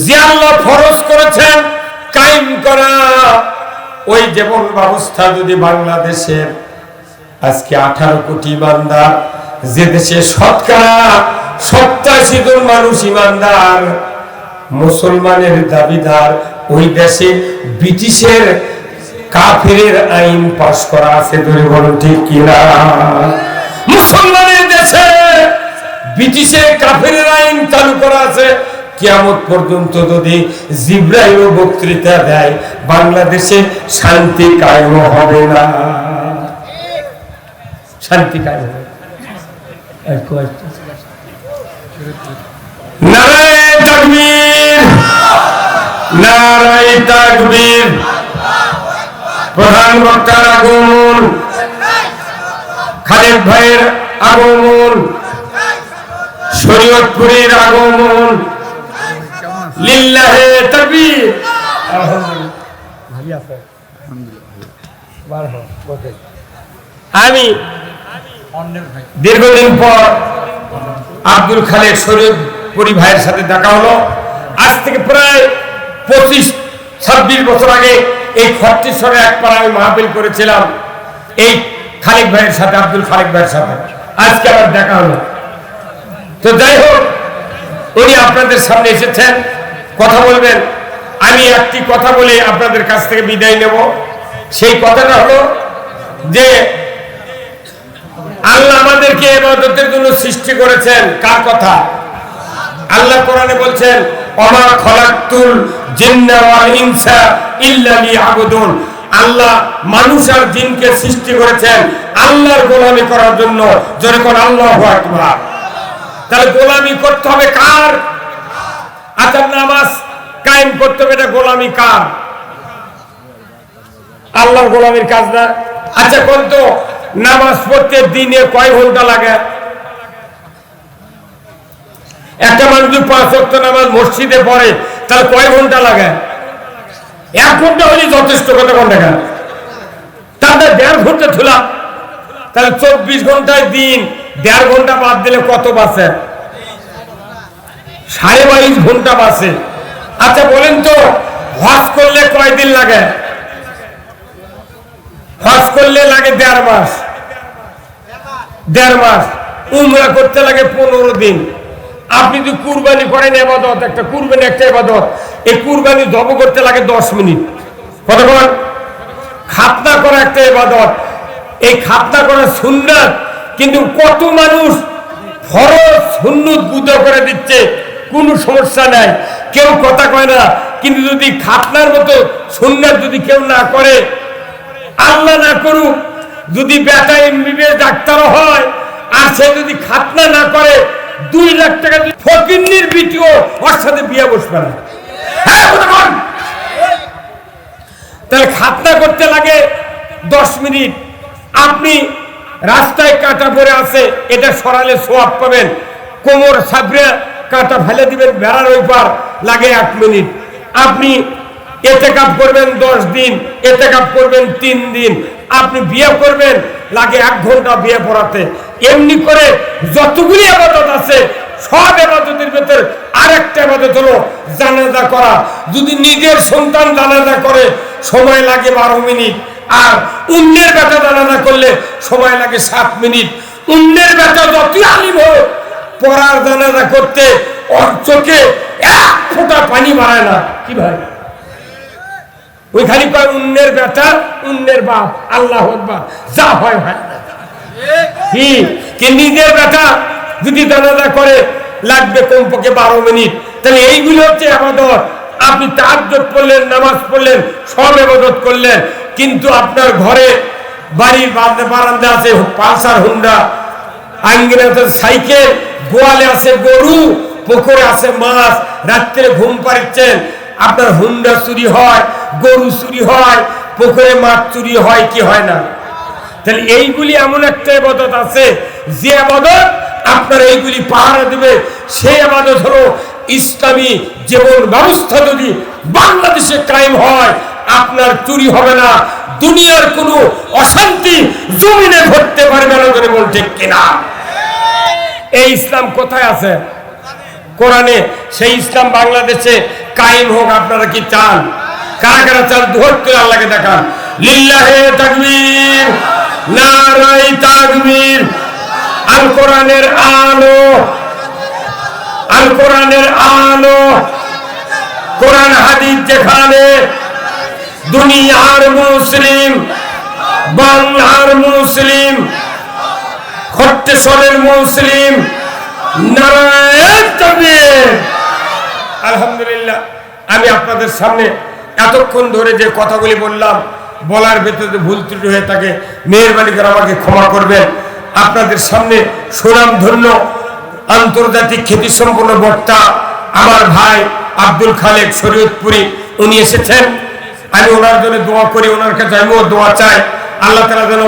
যে আল্লাহ ফরজ করেছেন কায়েম করা, ওই জীবন ব্যবস্থা যদি বাংলাদেশের আজকে 18 কোটি ইমানদার, যে দেশে শতকরা 87 জন মানুষ ইমানদার, মুসলমানের দাবিদার, ওই দেশে ব্রিটিশের কাফিরের আইন পাশ করা আছে। ধরে বলুন ঠিক কিনা? মুসলমানের দেশে ব্রিটিশের কাফিরের আইন চালু করা আছে। কিয়ামত পর্যন্ত যদি জিবরাইল বক্তৃতা দেয়, বাংলাদেশে শান্তি কায়েম হবে না। শান্তি কায়েম হবে। নারায়ে তাকবীর, নারায়ে তাকবীর। প্রধান বক্তার আগমন, খালেদ ভাইয়ের আগমন, শরীয়তপুরের আগমন, লিল্লাহে তাকবীর। আমি দীর্ঘদিন পর আব্দুল খালেক শরীয়তপুরি ভাইয়ের সাথে দেখা হলো। আজ থেকে প্রায় 25-26 বছর আগে এই খট্টিশ্বরে এক পাড়া আমি মাহফিল করেছিলাম এই খালেক ভাইয়ের সাথে, আব্দুল খালেক ভাইয়ের সাথে। আজকে আবার দেখা হলো। তো যাই হোক, উনি আপনাদের সামনে এসেছেন, কথা বলবেন। আমি একটি কথা বলে আপনাদের কাছ থেকে বিদায় নেব। সেই কথাটা হলো যে আল্লাহ আমাদেরকে ইবাদতের জন্য সৃষ্টি করেছেন। কার কথা? আল্লাহ কোরআনে বলছেন, ওমা খলাকতুল জিন্না ওয়াল ইনসা ইল্লা লিয়াবুদুন। আল্লাহ মানুষ আর জিনকে সৃষ্টি করেছেন আল্লাহর গোলামি করার জন্য। জোরে কোন আল্লাহু আকবার। তাহলে গোলামি করতে হবে কার? আচ্ছা, নামাজ কায়েম করতে হবে, এটা গোলামি কার? আল্লাহর গোলামির কাজ না? আচ্ছা কোন তো নামাজ পড়তে দিনে কয় ঘন্টা লাগে? একটা মানুষ 5 ওয়াক্ত নামাজ মসজিদে পড়ে তাহলে কয় ঘন্টা লাগে? 1 ঘন্টা হলে যথেষ্ট। কত ঘন্টা? তাদের 1.5 ঘন্টা ছিল, তাহলে 24 ঘন্টায় দিন 1.5 ঘন্টা বাদ দিলে কত বাঁচে? 22.5 ঘন্টা বাঁচে। আচ্ছা বলেন তো, হজ করলে কয় দিন লাগে? হজ করলে লাগে 1.5 মাস। 1.5 মাস। উমরা করতে লাগে 15 দিন। আপনি যদি কুরবানি করেন, ইবাদত একটা, কুরবানি একটা ইবাদত, এই কুরবানি জব করতে লাগে 10 মিনিট। কতক্ষণ? খাতনা করা একটা ইবাদত, এই খাতনা করা সুন্নাত। কিন্তু কত মানুষ ফরজ সুন্নত গুদা করে দিচ্ছে, কোনো সমস্যা নাই, কেউ কথা কয় না। কিন্তু যদি খাতনার মতো সুন্নাত যদি কেউ না করে, আল্লাহ না করুক, যদি বেটা এমবিবিএস ডাক্তার হয় আর সে যদি খাতনা না করে, 2 লাখ টাকা ফকিন্নির বিটিও ওর সাথে বিয়ে বসবে না। তাহলে খাতনা করতে লাগে 10 মিনিট। আপনি রাস্তায় কাঁটা পড়ে আছে, এটা সরালে সোয়াব পাবেন। কোমর সাবরে কাঁটা ফেলে দিবেন, বেড়ার ওই পার, লাগে 1 মিনিট। আপনি ইতিকাফ করবেন 10 দিন, ইতিকাফ করবেন 3 দিন। আপনি বিয়ে করবেন, লাগে 1 ঘন্টা বিয়ে পড়াতে। এমনি করে যতগুলি ইবাদত আছে, সব ইবাদতের ভিতর আরেকটা ইবাদত হলো জানাজা করা। যদি নিজের সন্তান জানাজা করে সময় লাগে 12 মিনিট, আর অন্যের বেটা জানাজা করলে সময় লাগে 7 মিনিট। অন্যের বেটা যতই আলিম হোক, পড়ার জানাজা করতে ওর চোখে 1 ফোঁটা পানি বাড়ায় না। কি ভাই? ওই খালি কয় অন্যের বেটা, অন্যের বাপ, আল্লাহু আকবার, যা হয় হয়। কি নিজের বেটা যদি জানাজা করে লাগবে কমপক্ষে 12 মিনিট। তাহলে এইগুলো হচ্ছে ইবাদত। আপনি তাহাজ্জুদ পড়লেন, নামাজ পড়লেন, সব ইবাদত করলেন, কিন্তু আপনার ঘরে বাড়ির বারান্দা আছে পালসার, হুন্ডা, আঙ্গিনাতে সাইকেল, গোয়ালে আছে গরু, পুকুরে আছে মাছ, রাত্রে ঘুম পাড়িচ্ছেন, আপনার হুন্ডা চুরি হয়, গরু চুরি হয়, পুকুরে মাছ চুরি হয়, কি হয় না? তাহলে এইগুলি এমন একটা ইবাদত আছে, যে ইবাদত আপনার এইগুলি পাহারা দেবে। সেই ইবাদত হলো ইসলামী জীবন ব্যবস্থা। যদি বাংলাদেশে কায়েম হয়, আপনার চুরি হবে না, দুনিয়ার কোনো অশান্তি জমিনে ঘটতে পারবে না। করে বল ঠিক কিনা? এই ইসলাম কোথায় আছে? কোরআনে। সেই ইসলাম বাংলাদেশে কায়েম হোক। আপনারা কি চান? কারা কারা চান? দুহাত তুলে আল্লাহকে দেখান। লিল্লাহে তাকবীর, নারায়ে তাকবীর। আল কোরআনের আলো, আল কোরআনের আলো, কোরআন হাদিস যেখানে, দুনিয়ার মুসলিম, বাংলার মুসলিম, খট্টেশ্বরের মুসলিম, নারায়ে তাকবীর। আলহামদুলিল্লাহ, আমি আপনাদের সামনে এতক্ষণ ধরে যে কথাগুলি বললাম, বলার ভেতরে ভুল ত্রুটি হয়ে থাকে, মেহেরবানি করে আমাকে ক্ষমা করবেন। আপনাদের সামনে সুনাম ধন্য আন্তর্জাতিক খ্যাতিসম্পন্ন বক্তা আমার ভাই আব্দুল খালেক শরীয়তপুরি, উনি এসেছেন। আমি ওনার জন্য দোয়া করি, ওনার কাছে আমিও দোয়া চাই। আল্লাহ তাআলা যেন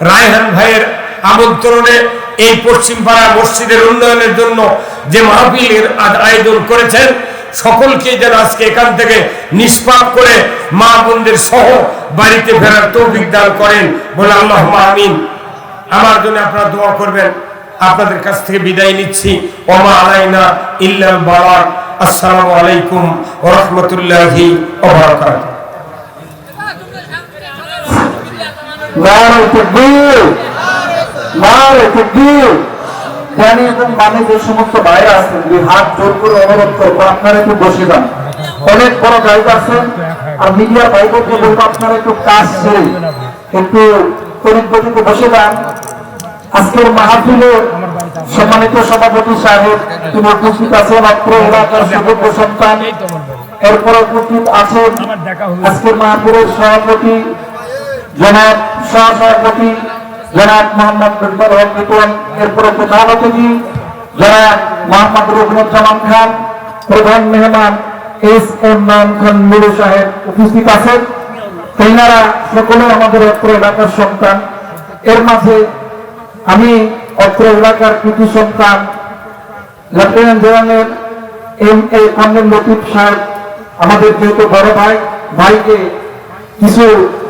রায়হান ভাইয়ের আমন্ত্রণে এই পশ্চিম পাড়া মসজিদের উন্নয়নের জন্য যে মাহফিলের আয়োজন করেছেন, সকলকে যেন আজকে এখান থেকে নিষ্পাপ করে মা বোনদের সহ বাড়িতে ফেরার তৌফিক দান করেন, বলে আল্লাহুম্মা আমিন। আমার জন্য আপনারা দোয়া করবেন। আপনাদের কাছ থেকে বিদায় নিচ্ছি। ওমা আলাইনা ইল্লাল বালাগ। আসসালামু আলাইকুম ওয়া রাহমাতুল্লাহি ওয়া বারাকাতুহু। নারে তাকবীর, নারে তাকবীর। জ্ঞানী এবং মানে যে সমস্ত ভাইরা আছেন, দুই হাত জোর করে অনুরোধ করবো, আপনারা একটু বসে যান। অনেক বড় গায়ক আছেন, আর মিডিয়া ভাইদেরকে বলবো আপনারা একটু কাজ ছেড়ে একটু তড়িৎ গতিতে বসে যান। আজকের মাহফিলে সম্মানিত সভাপতি সাহেব তিনি উপস্থিত আছেন, অত্র এলাকার সুযোগ্য সন্তান। এরপর উপস্থিত আছেন আজকের মাহফিলের সভাপতি জনাব সহসভাপতি জনাব মোহাম্মদ বিপ্লব হক রিপন। এরপর প্রধান অতিথি জনাব মোহাম্মদ রুকনুজ্জামান খান। প্রধান মেহমান এস এম নাম খান নুরু সাহেব উপস্থিত আছেন। এনারা সকলে আমাদের অত্র এলাকার সন্তান। এর মাঝে আমি অত্র এলাকার কৃতি সন্তান lieutenant general M A colonel Latif সাহেব, আমাদের যেহেতু বড় ভাইকে কিছু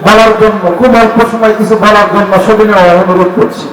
বলার জন্য, খুব অল্প সময় কিছু বলার জন্য সবিনয় অনুরোধ করছি।